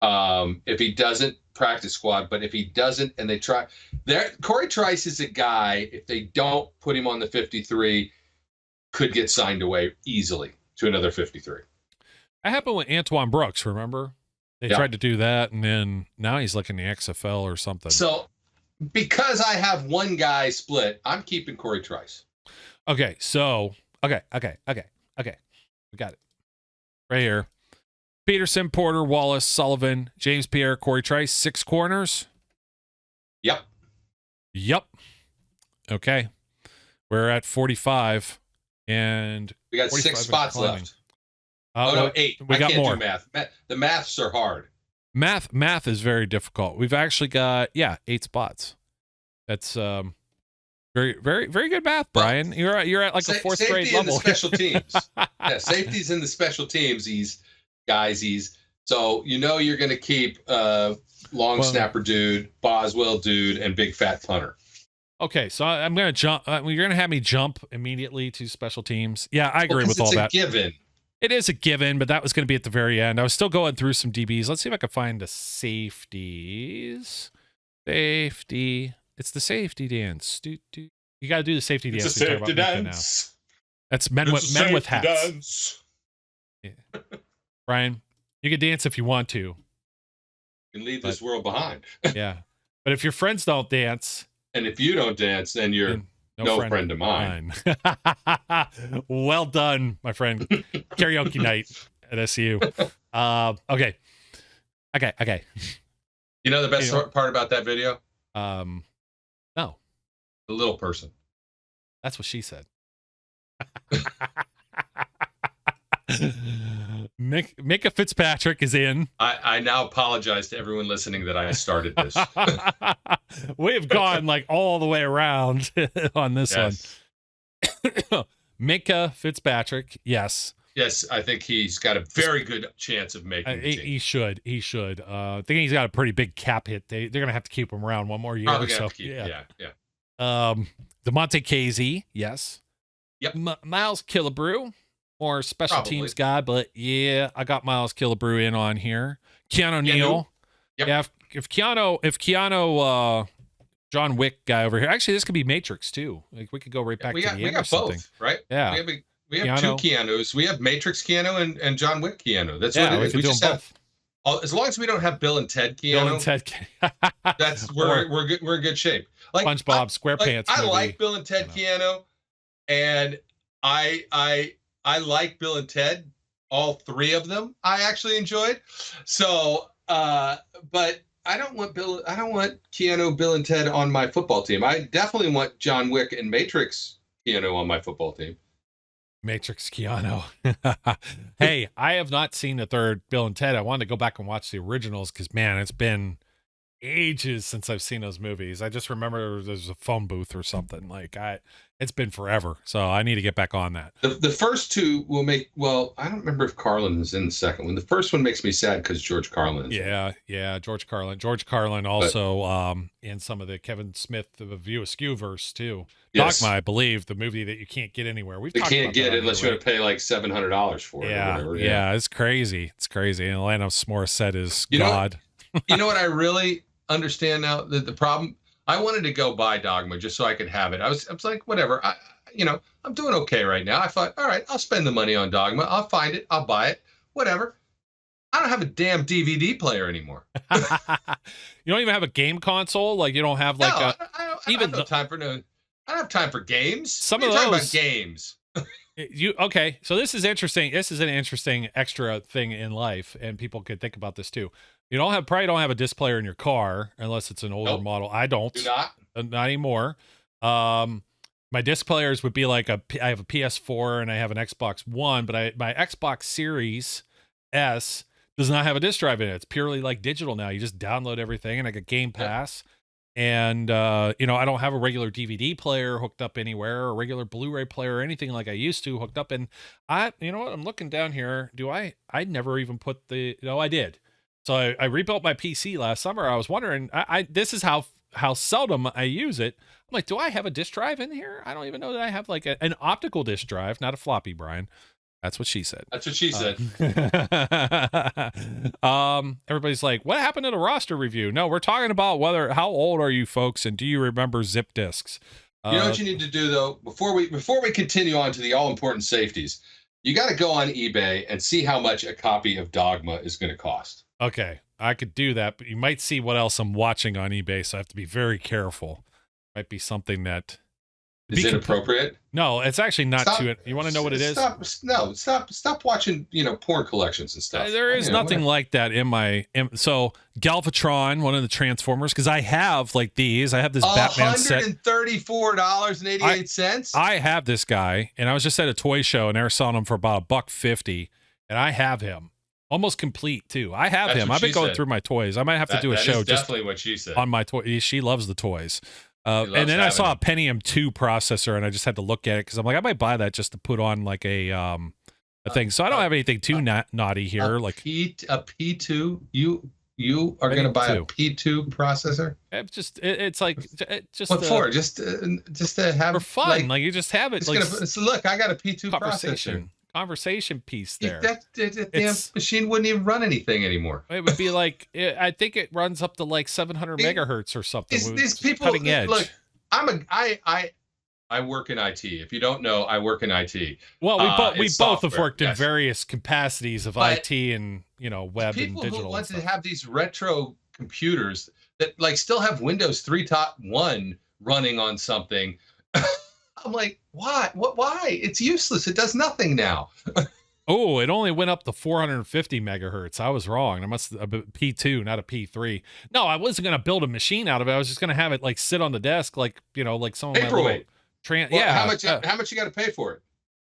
If he doesn't practice squad, but if he doesn't and they try Corey Trice is a guy, if they don't put him on the 53, could get signed away easily to another 53. That happened with Antoine Brooks, remember? They tried to do that, and then now he's like in the XFL or something. So because I have one guy split, I'm keeping Corey Trice. Okay, so okay. We got it. Right here. Peterson, Porter, Wallace, Sullivan, James Pierre, Corey Trice, 6 corners. Yep. Okay. We're at 45. And we got 6 spots left. 8. We got more. Do math. The maths are hard. Math is very difficult. We've actually got 8 spots. That's Very, very, very good math, Brian. You're at like a fourth grade level. Safety in the special teams. Yeah, safety's in the special teams. So you're going to keep long snapper dude, Boswell dude, and big fat punter. Okay, so I'm going to jump. You're going to have me jump immediately to special teams. Yeah, I agree with all that. It's a given. It is a given, but that was going to be at the very end. I was still going through some DBs. Let's see if I can find the safeties. Safety. It's the safety dance. You got to do the safety dance. It's a safety dance. That's men with hats. Dance. Yeah. Brian, you can dance if you want to. You can leave this world behind. Yeah. But if your friends don't dance. And if you don't dance, then you're no friend of mine. Well done, my friend. Karaoke night at SCU. Okay. You know the best part about that video? No. The little person. That's what she said. Micah Fitzpatrick is in. I now apologize to everyone listening that I started this. We've gone like all the way around on this one. Micah Fitzpatrick, yes. Yes, I think he's got a very good chance of making the team. He should. I think he's got a pretty big cap hit. They're going to have to keep him around one more year. Probably gonna have to keep, yeah. DeMonte Casey, yes. Yep. Miles Killebrew, more special teams guy, but yeah, I got Miles Killebrew in on here. Keanu Neal. Yep. Yeah, if Keanu, John Wick guy over here. Actually, this could be Matrix too. Like we could go right back to the end. We got both, right? Yeah. We have two Keanus. We have Matrix Keanu and John Wick Keanu. That's what it is. We just have, as long as we don't have Bill and Ted Keanu. We're good. We're in good shape. Like SpongeBob SquarePants. I like Bill and Ted Keanu, and I like Bill and Ted. All three of them I actually enjoyed. So, but I don't want Keanu, Bill, and Ted on my football team. I definitely want John Wick and Matrix Keanu on my football team. Matrix Keanu. Hey, I have not seen the third Bill and Ted. I wanted to go back and watch the originals because, man, it's been ages since I've seen those movies. I just remember there's a phone booth or something. It's been forever, so I need to get back on that. The first two will make. Well, I don't remember if Carlin was in the second one. The first one makes me sad because George Carlin. Yeah, George Carlin. George Carlin also in some of the Kevin Smith The View Askew verse too. Yes. Dogma, I believe, the movie that you can't get anywhere. You can't get it unless you have to pay like $700 for it. Yeah, it's crazy. It's crazy. And Alanis Morissette is God. You know what I really understand now? The problem. I wanted to go buy Dogma just so I could have it. I was like, whatever. I'm doing okay right now. I thought, all right, I'll spend the money on Dogma. I'll find it. I'll buy it. Whatever. I don't have a damn DVD player anymore. You don't even have a game console? Like you don't have like I don't have time for games. Some of those talking about games. Okay, so this is interesting. This is an interesting extra thing in life, and people could think about this too. You probably don't have a disc player in your car unless it's an older model. I don't. Do not. Not anymore. My disc players would be like I have a PS4 and I have an Xbox One, but my Xbox Series S does not have a disc drive in it. It's purely like digital now. You just download everything, and I got Game Pass. And I don't have a regular DVD player hooked up anywhere, or a regular Blu-ray player, or anything like I used to hooked up. And you know what? I'm looking down here. I never even put I did. So I rebuilt my PC last summer. I was wondering, this is how seldom I use it. I'm like, do I have a disk drive in here? I don't even know that I have like an optical disk drive, not a floppy, Brian. That's what she said. That's what she said. Everybody's like, what happened to the roster review? No, we're talking about how old are you folks, and do you remember zip disks? You know what you need to do though, before we continue on to the all important safeties, you got to go on eBay and see how much a copy of Dogma is going to cost. Okay, I could do that, but you might see what else I'm watching on eBay, so I have to be very careful. Might be something that is inappropriate. No, it's actually not too. You want to know what it is? Stop watching. Porn collections and stuff. There is nothing like that in my. So Galvatron, one of the Transformers, because I have like these. I have this Batman set. $134.88. I have this guy, and I was just at a toy show, and they were selling him for about $150, and I have him. Almost complete too. I have him. I've been going through my toys. I might have to do a show just definitely what she said on my toy. She loves the toys. And then I saw a Pentium 2 processor, and I just had to look at it because I'm like, I might buy that just to put on like a thing. So I don't have anything too naughty here. Like a P2. You are going to buy a P2 processor? It's like just what for? Just to have for fun. Like you just have it. Like, look, I got a P2 processor. Conversation piece there. That damn machine wouldn't even run anything anymore. It would be like I think it runs up to like 700 megahertz or something. These people, cutting edge. Look, I work in IT. If you don't know, I work in IT. Well, we both have worked in various capacities of IT and web and digital. People who want to have these retro computers that like still have Windows 3.1 running on something. I'm like, why? Why? It's useless. It does nothing now. Oh, it only went up to 450 megahertz. I was wrong. I must have a P2, not a P3. No, I wasn't going to build a machine out of it. I was just going to have it like sit on the desk, like like some of my little How much you got to pay for it?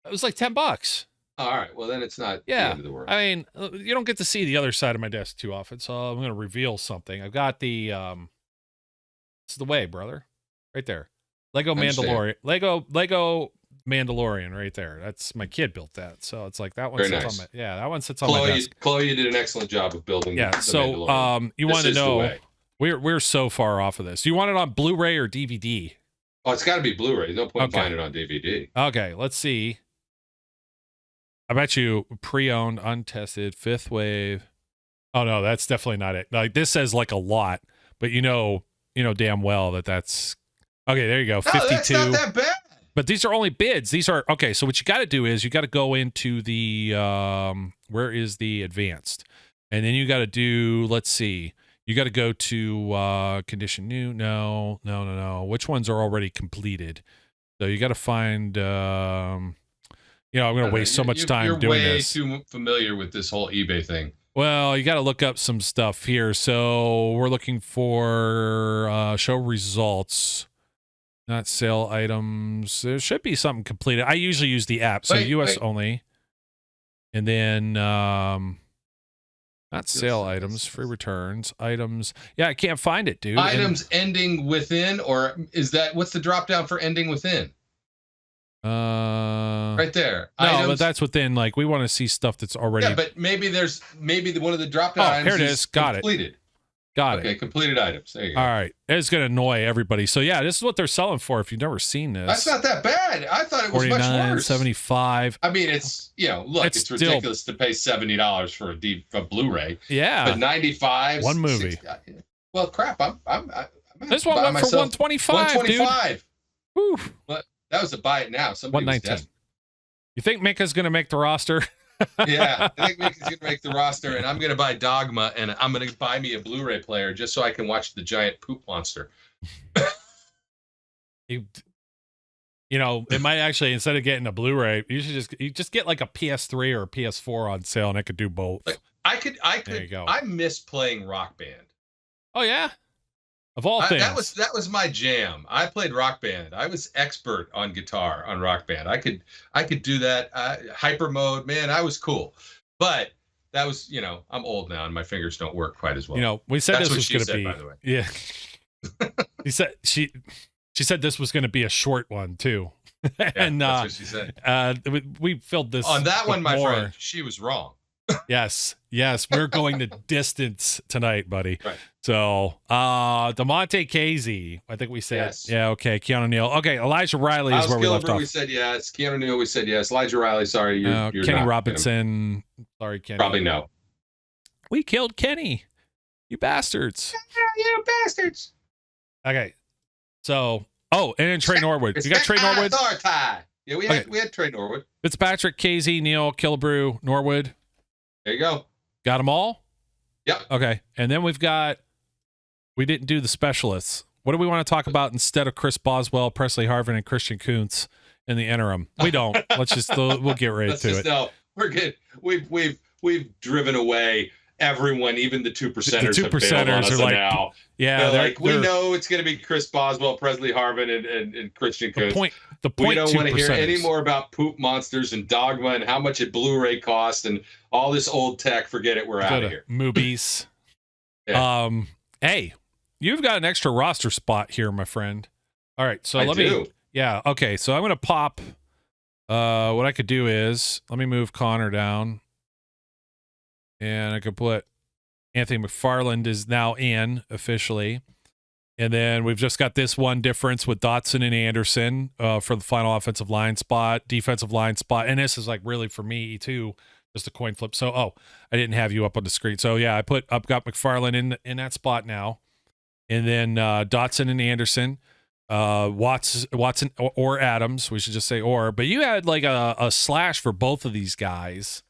It was like $10. All right. Well, then it's not the end of the world. I mean, you don't get to see the other side of my desk too often, so I'm going to reveal something. I've got the it's the way, brother, right there. Lego Mandalorian, Lego Mandalorian, right there. That's my kid built that, so it's like that one sits on my that one sits on my desk. Chloe did an excellent job of building. Yeah. So you want to know we're so far off of this. You want it on Blu-ray or DVD? Oh, it's got to be Blu-ray. No point in buying it on DVD. Okay, let's see. I bet you pre-owned, untested, fifth wave. Oh no, that's definitely not it. Like this says like a lot, but you know damn well that's okay. There you go, 52. That's not that bad. But these are only bids. These are okay. So what you got to do is you got to go into the where is the advanced, and then you got to do. Let's see. You got to go to condition new. No. Which ones are already completed? So you got to find. I'm going to waste so much time doing this. You're way too familiar with this whole eBay thing. Well, you got to look up some stuff here. So we're looking for show results, not sale items. There should be something completed. I usually use the app, so US only. And then not sale items, free returns, items. Yeah, I can't find it, dude. Items ending within, or is that what's the drop down for ending within? Right there. No, items. But that's within. Like we want to see stuff that's already. Yeah, but maybe one of the drop down items. Here it is. Got completed. it. Got it. Okay, completed items. There you go. All right, it's gonna annoy everybody. So yeah, this is what they're selling for. If you've never seen this, that's not that bad. I thought it was much worse. $49.75. I mean, it's look, it's ridiculous to pay $70 for a Blu-ray. Yeah, but $95. One movie. Well, crap. I'm this one went for $125. $125. Whew. But that was a buy it now. Somebody was desperate. You think Mika's gonna make the roster? Yeah, I think Mika's gonna make the roster, and I'm gonna buy Dogma, and I'm gonna buy me a Blu-ray player just so I can watch the giant poop monster. It might actually, instead of getting a Blu-ray, you just get like a PS3 or a PS4 on sale, and I could do both. Like, I could. There you go. I miss playing Rock Band. Oh yeah, of all things. That was my jam. I played Rock Band. I was expert on guitar on Rock Band. I could do that. Hyper mode, man. I was cool. But that was, I'm old now and my fingers don't work quite as well. We said That's this was going to be. by the way. Yeah. She said this was going to be a short one too. And that's what she said. We filled this on that one, my more. friend. She was wrong. Yes, we're going to distance tonight, buddy. Right. So, DeMonte Casey, I think we said, yes. Yeah, okay. Keanu Neal, okay. Elijah Riley is where we left off. We said yes. Keanu Neal, we said yes. Elijah Riley, sorry, you're Kenny not Robinson, sorry, Kenny. Probably no. We killed Kenny, you bastards. You bastards. Okay, so and then Trey Norwood. You got Trey Norwood? Yeah, we had Trey Norwood. Fitzpatrick, Casey, Neal, Killebrew, Norwood. There you go. Got them all? Yep. Okay. And then we didn't do the specialists. What do we want to talk about instead of Chris Boswell, Presley Harvin, and Christian Kuntz in the interim? We don't. Let's just, we'll get right to it. No, we're good. We've driven away everyone, even the 2%ers. The 2%ers are like, now. Yeah. They're like, we know it's going to be Chris Boswell, Presley Harvin, and Christian Kuntz. The point we don't want to hear any more about poop monsters and Dogma and how much a Blu-ray cost and all this old tech. Forget it. We're out of here. Movies. Yeah. Hey, you've got an extra roster spot here, my friend. All right, so let me. Yeah, okay. So I'm gonna pop. What I could do is let me move Connor down, and I could put Anthony McFarland is now in officially. And then we've just got this one difference with Dotson and Anderson for the final offensive line spot, defensive line spot. And this is like really for me too, just a coin flip. So, I didn't have you up on the screen. So yeah, I've got McFarland in that spot now. And then Dotson and Anderson, Watson or Adams. We should just say or. But you had like a slash for both of these guys.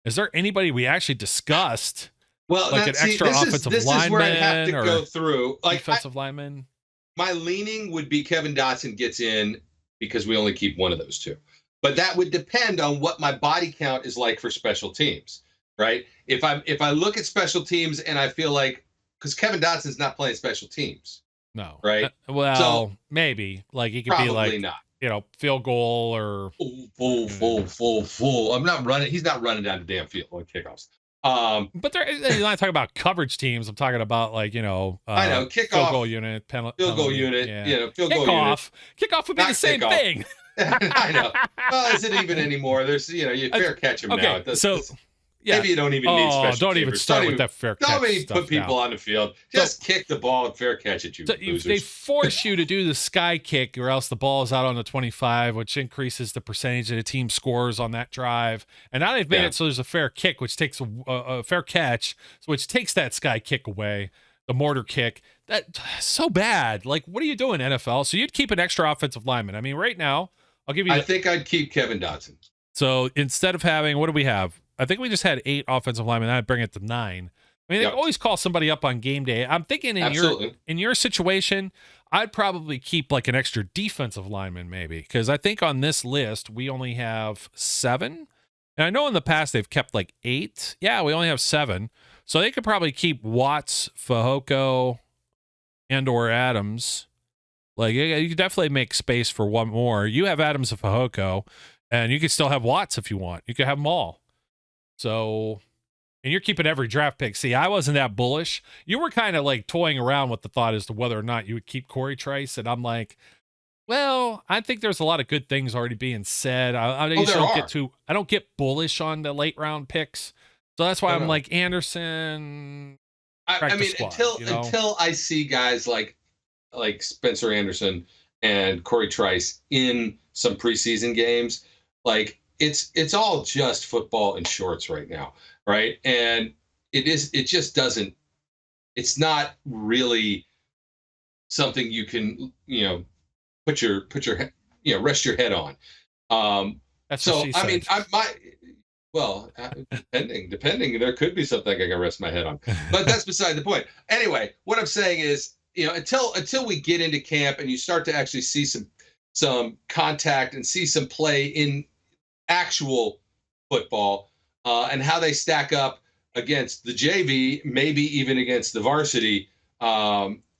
Is there anybody we actually discussed? Well, like an extra offensive lineman, this is where I have to go through. Like defensive lineman. My leaning would be Kevin Dotson gets in because we only keep one of those two. But that would depend on what my body count is like for special teams, right? If I look at special teams and I feel like because Kevin Dotson's not playing special teams, no, right? So maybe like he could be like not. Field goal or full. I'm not running. He's not running down the damn field on kickoffs. But you're not talking about coverage teams. I'm talking about like I know kickoff, field goal unit, penalty, field goal unit, yeah. Field goal unit. Kickoff would be the same thing. I know. Well, is it even anymore? There's you fair catch him now. Maybe you don't even need special don't even start with that fair catch. Don't even put people on the field. Just kick the ball and fair catch it, They force you to do the sky kick, or else the ball is out on the 25, which increases the percentage that a team scores on that drive. And now they've made it so there's a fair kick, which takes a fair catch, which takes that sky kick away, the mortar kick. That's so bad. Like, what are you doing, NFL? So you'd keep an extra offensive lineman. I mean, right now, I'll give you. I think I'd keep Kevin Dotson. So instead of having, what do we have? I think we just had 8 offensive linemen. I'd bring it to 9. I mean, they always call somebody up on game day. I'm thinking in your situation, I'd probably keep like an extra defensive lineman maybe, because I think on this list we only have 7. And I know in the past they've kept like 8. Yeah, we only have 7. So they could probably keep Watts, Fehoko, and or Adams. Like you could definitely make space for one more. You have Adams and Fehoko, and you could still have Watts if you want. You could have them all. So, and you're keeping every draft pick. See, I wasn't that bullish. You were kind of like toying around with the thought as to whether or not you would keep Corey Trice. And I'm like, well, I think there's a lot of good things already being said. I don't get bullish on the late round picks. So that's why I'm like Anderson. I mean, until I see guys like Spencer Anderson and Corey Trice in some preseason games, like, it's all just football in shorts right now, right? And it's not really something you can, put your rest your head on. That's what she said. Depending, there could be something I can rest my head on, but that's beside the point. Anyway, what I'm saying is, until we get into camp and you start to actually see some contact and see some play in actual football and how they stack up against the JV, maybe even against the varsity.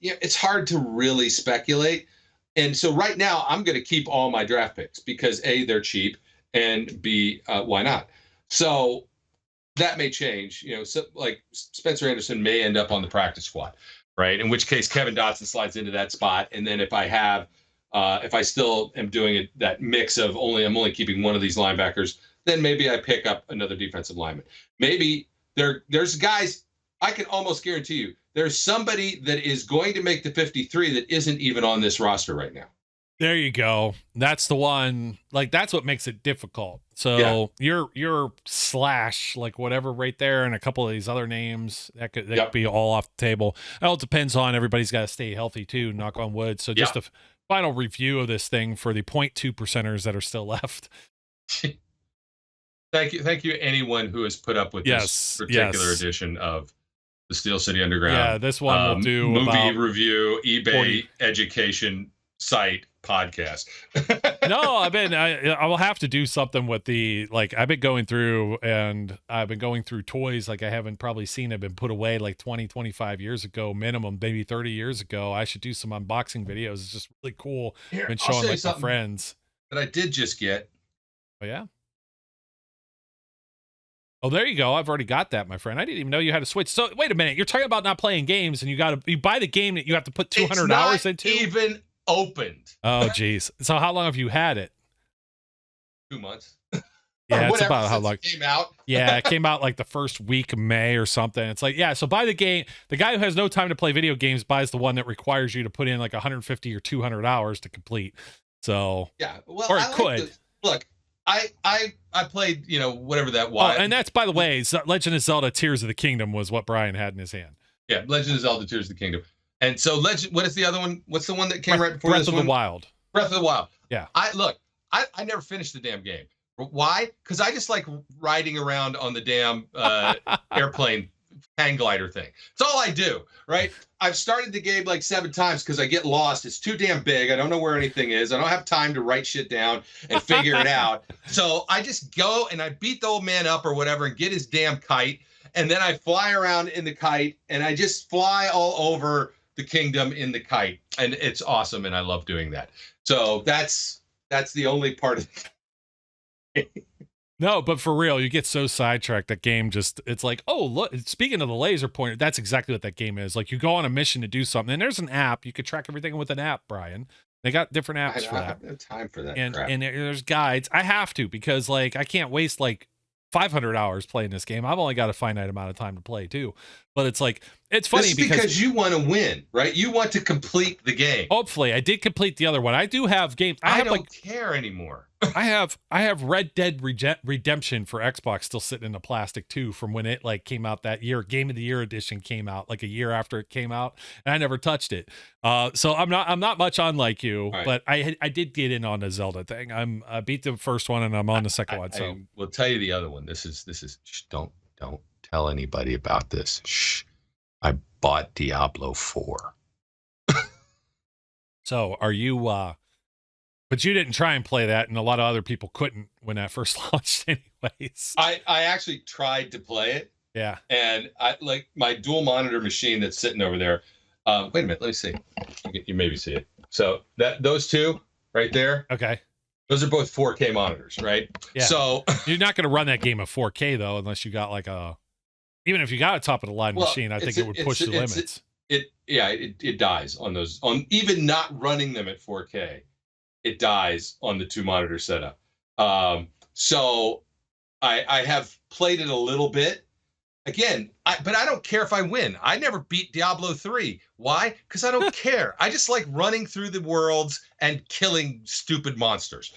It's hard to really speculate. And so right now I'm going to keep all my draft picks because A, they're cheap, and B, why not? So that may change, so like Spencer Anderson may end up on the practice squad, right? In which case Kevin Dotson slides into that spot. And then if I still am doing that mix of I'm only keeping one of these linebackers, then maybe I pick up another defensive lineman. Maybe there's guys, I can almost guarantee you, there's somebody that is going to make the 53 that isn't even on this roster right now. There you go. That's the one. Like, that's what makes it difficult. So your slash, like whatever right there, and a couple of these other names that could be all off the table. It all depends on everybody's got to stay healthy too, knock on wood. So just a final review of this thing for the 0.2%ers that are still left. Thank you, anyone who has put up with this particular edition of the Steel City Underground. Yeah, this one will do movie review, eBay education site podcast. No, I will have to do something with I've been going through toys like I haven't probably seen have been put away like 20, 25 years ago, minimum, maybe 30 years ago. I should do some unboxing videos. It's just really cool. I've been showing like my friends. That I did just get. Oh yeah. Oh, there you go. I've already got that, my friend. I didn't even know you had to switch. So wait a minute. You're talking about not playing games, and you buy the game that you have to put 200 hours into? opened. Oh, geez. So how long have you had it? 2 months. Yeah, it's about how long it came out. Yeah, it came out like the first week of May or something. It's like, yeah, so buy the game. The guy who has no time to play video games buys the one that requires you to put in like 150 or 200 hours to complete. So yeah, well, or it could. Look, I played, whatever that Oh, was. and that's, by the way, Legend of Zelda: Tears of the Kingdom was what Brian had in his hand. Yeah, Legend of Zelda: Tears of the Kingdom. And so what is the other one? What's the one that came right before Breath this of one? the Wild. Breath of the Wild. Yeah. I never finished the damn game. Why? Because I just like riding around on the damn airplane hang glider thing. It's all I do, right? I've started the game like 7 times because I get lost. It's too damn big. I don't know where anything is. I don't have time to write shit down and figure it out. So I just go and I beat the old man up or whatever and get his damn kite. And then I fly around in the kite and I just fly all over the kingdom in the kite. And it's awesome. And I love doing that. So that's the only part of it. No, but for real, you get so sidetracked. That game it's like, oh, look, speaking of the laser pointer, that's exactly what that game is. Like you go on a mission to do something and there's an app. You could track everything with an app, Brian. They got different apps for that. I have no time for that and crap. And there's guides. I have to, because like I can't waste like 500 hours playing this game. I've only got a finite amount of time to play too. But it's like, it's funny because you want to win, right? You want to complete the game. Hopefully, I did complete the other one. I do have games. I don't care anymore. I have Red Dead Redemption for Xbox still sitting in the plastic too, from when it like came out that year. Game of the Year edition came out like a year after it came out, and I never touched it. So I'm not much on like you, right. But I did get in on the Zelda thing. I beat the first one and I'm on the second one. So we'll tell you the other one. This is shh, don't tell anybody about this. Shh. I bought Diablo 4. So are you but you didn't try and play that, and a lot of other people couldn't when that first launched anyways. I actually tried to play it. Yeah. And I like my dual monitor machine that's sitting over there. Wait a minute, let me see. You maybe see it. So those two right there. Okay. Those are both 4K monitors, right? Yeah. So you're not going to run that game at 4K though, unless you got like even if you got a top of the line machine, I think it would push the limits. It dies on those, on even not running them at 4K. It dies on the 2 monitor setup. So I have played it a little bit. Again, but I don't care if I win. I never beat Diablo 3. Why? Because I don't care. I just like running through the worlds and killing stupid monsters.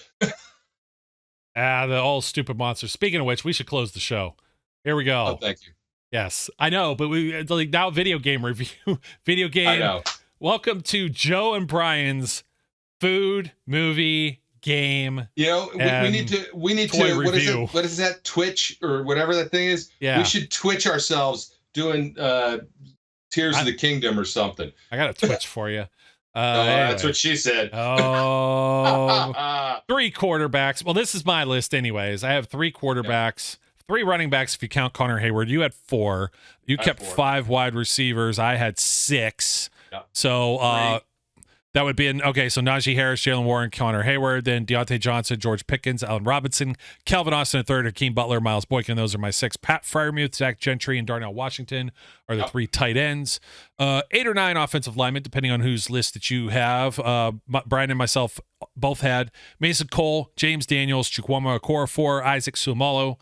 The old stupid monsters. Speaking of which, we should close the show. Here we go. Oh, thank you. Yes, I know, but we like now video game review. Video game. I know. Welcome to Joe and Brian's food, movie, game. We need to review. What is that? Twitch or whatever that thing is? Yeah. We should Twitch ourselves doing Tears of the Kingdom or something. I got a Twitch for you. Anyway. That's what she said. Oh, 3 quarterbacks. Well, this is my list anyways. I have 3 quarterbacks. Yeah. 3 running backs if you count Connor Hayward. You had 4. You kept 4. 5 wide receivers. I had 6. Yep. So that would be so Najee Harris, Jalen Warren, Connor Hayward, then Deontay Johnson, George Pickens, Allen Robinson, Calvin Austin III, Hakeem Butler, Miles Boykin. Those are my 6. Pat Freiermuth, Zach Gentry, and Darnell Washington are the 3 tight ends. 8 or 9 offensive linemen, depending on whose list that you have. Brian and myself both had Mason Cole, James Daniels, Chukwuma Okorafor, Isaac Sumalo,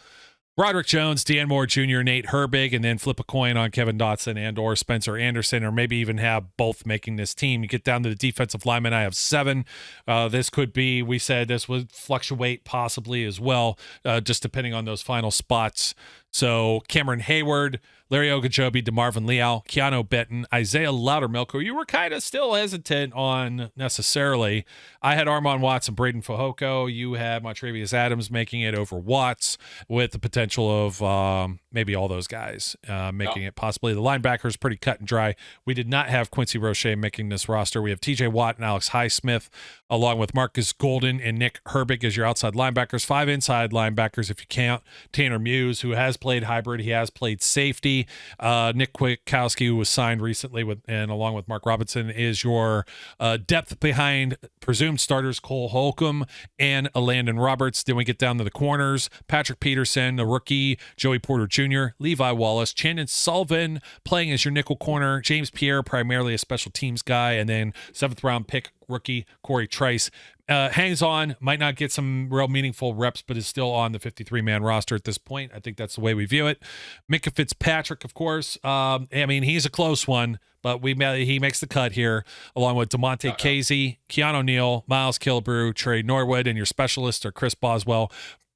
Broderick Jones, Dan Moore Jr., Nate Herbig, and then flip a coin on Kevin Dotson and or Spencer Anderson, or maybe even have both making this team. You get down to the defensive linemen, I have 7. This could be, we said this would fluctuate possibly as well, just depending on those final spots. So Cameron Hayward, Larry Ogunjobi, DeMarvin Leal, Keanu Benton, Isaiah Loudermilk, who you were kind of still hesitant on necessarily. I had Armon Watts and Braden Fajoko. You had Montravius Adams making it over Watts, with the potential of maybe all those guys making it possibly. The linebackers pretty cut and dry. We did not have Quincy Roche making this roster. We have TJ Watt and Alex Highsmith, along with Marcus Golden and Nick Herbig as your outside linebackers. 5 inside linebackers if you count Tanner Muse, who has played played hybrid. He has played safety. Nick Kwiatkowski, who was signed recently and along with Mark Robinson, is your depth behind presumed starters Cole Holcomb and Landon Roberts. Then we get down to the corners. Patrick Peterson, the rookie, Joey Porter Jr., Levi Wallace, Chandon Sullivan playing as your nickel corner, James Pierre, primarily a special teams guy, and then 7th round pick rookie Corey Trice. Hangs on, might not get some real meaningful reps, but is still on the 53-man roster at this point. I think that's the way we view it. Minka Fitzpatrick, of course. I mean, he's a close one, but he makes the cut here, along with DeMonte Casey, Keanu Neal, Miles Killebrew, Trey Norwood, and your specialists are Chris Boswell,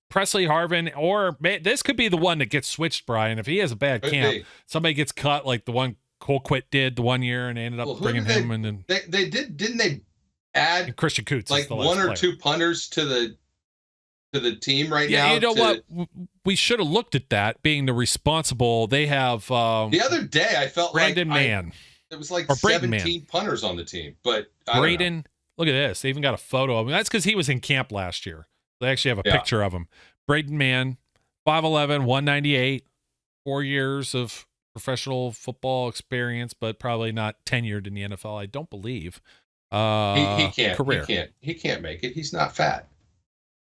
Presley Harvin, or this could be the one that gets switched, Brian. If he has a bad camp, somebody gets cut like the one Colquitt did the one year, and they ended up bringing him in. And they didn't they add and Christian Coots like one or two punters to the team now? Yeah, you know what? We should have looked at that, being the responsible. They have the other day I felt Brandon like Mann. It was like 17 punters on the team, but Braden, look at this. They even got a photo of him. That's because he was in camp last year. They actually have a picture of him. Braden Mann, 5'11", 198, 4 years of professional football experience, but probably not tenured in the NFL. I don't believe. He can't. Career. He can't make it. He's not fat.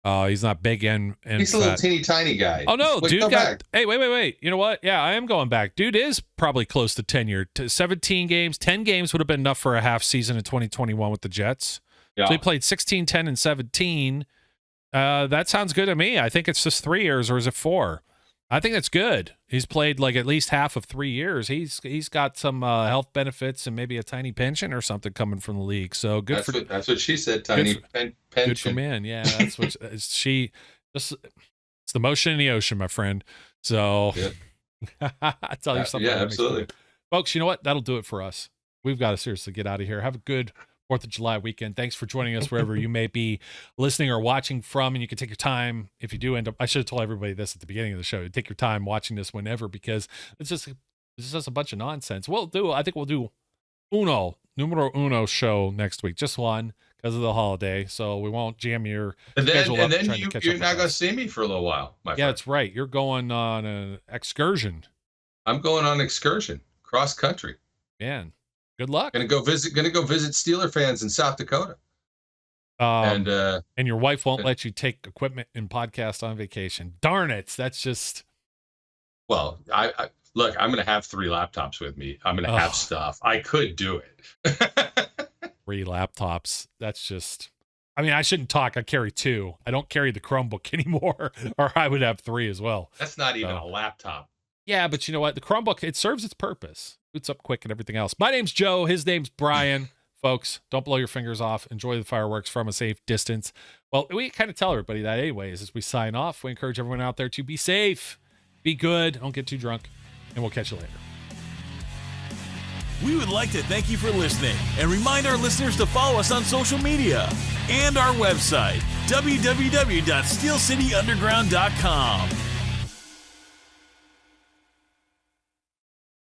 He's not big and he's fat. A little teeny tiny guy. Oh no, Wait, dude got back. Hey, wait. You know what? Yeah, I am going back. Dude is probably close to tenure. 17 games, 10 games would have been enough for a half season in 2021 with the Jets. Yeah. So he played 16, 10, and 17. That sounds good to me. I think it's just 3 years, or is it 4? I think that's good. He's played like at least half of 3 years. He's got some health benefits and maybe a tiny pension or something coming from the league. So good that's what she said. Tiny pension. Good for men. Yeah, that's what she. It's the motion in the ocean, my friend. So I tell you something. Yeah, absolutely, folks. You know what? That'll do it for us. We've got to seriously get out of here. Have a good 4th of July weekend. Thanks for joining us wherever you may be listening or watching from. And you can take your time if you do end up. I should have told everybody this at the beginning of the show. Take your time watching this whenever, because it's just a bunch of nonsense. I think we'll do numero uno show next week, just one because of the holiday. So we won't jam your schedule up. And then you're not going to see me for a little while, my friend. Yeah, that's right. You're going on an excursion. I'm going on an excursion cross country. Man. Good luck. Gonna go visit Steeler fans in South Dakota. And your wife won't let you take equipment and podcast on vacation. Darn it! That's just. Well, I look. I'm gonna have 3 laptops with me. I'm gonna have stuff. I could do it. 3 laptops. That's just. I mean, I shouldn't talk. I carry 2. I don't carry the Chromebook anymore, or I would have 3 as well. That's not even a laptop. Yeah, but you know what? The Chromebook, it serves its purpose. Boots up quick and everything else. My name's Joe. His name's Brian. Folks, don't blow your fingers off. Enjoy the fireworks from a safe distance. Well, we kind of tell everybody that anyways as we sign off. We encourage everyone out there to be safe, be good, don't get too drunk, and we'll catch you later. We would like to thank you for listening and remind our listeners to follow us on social media and our website, www.steelcityunderground.com.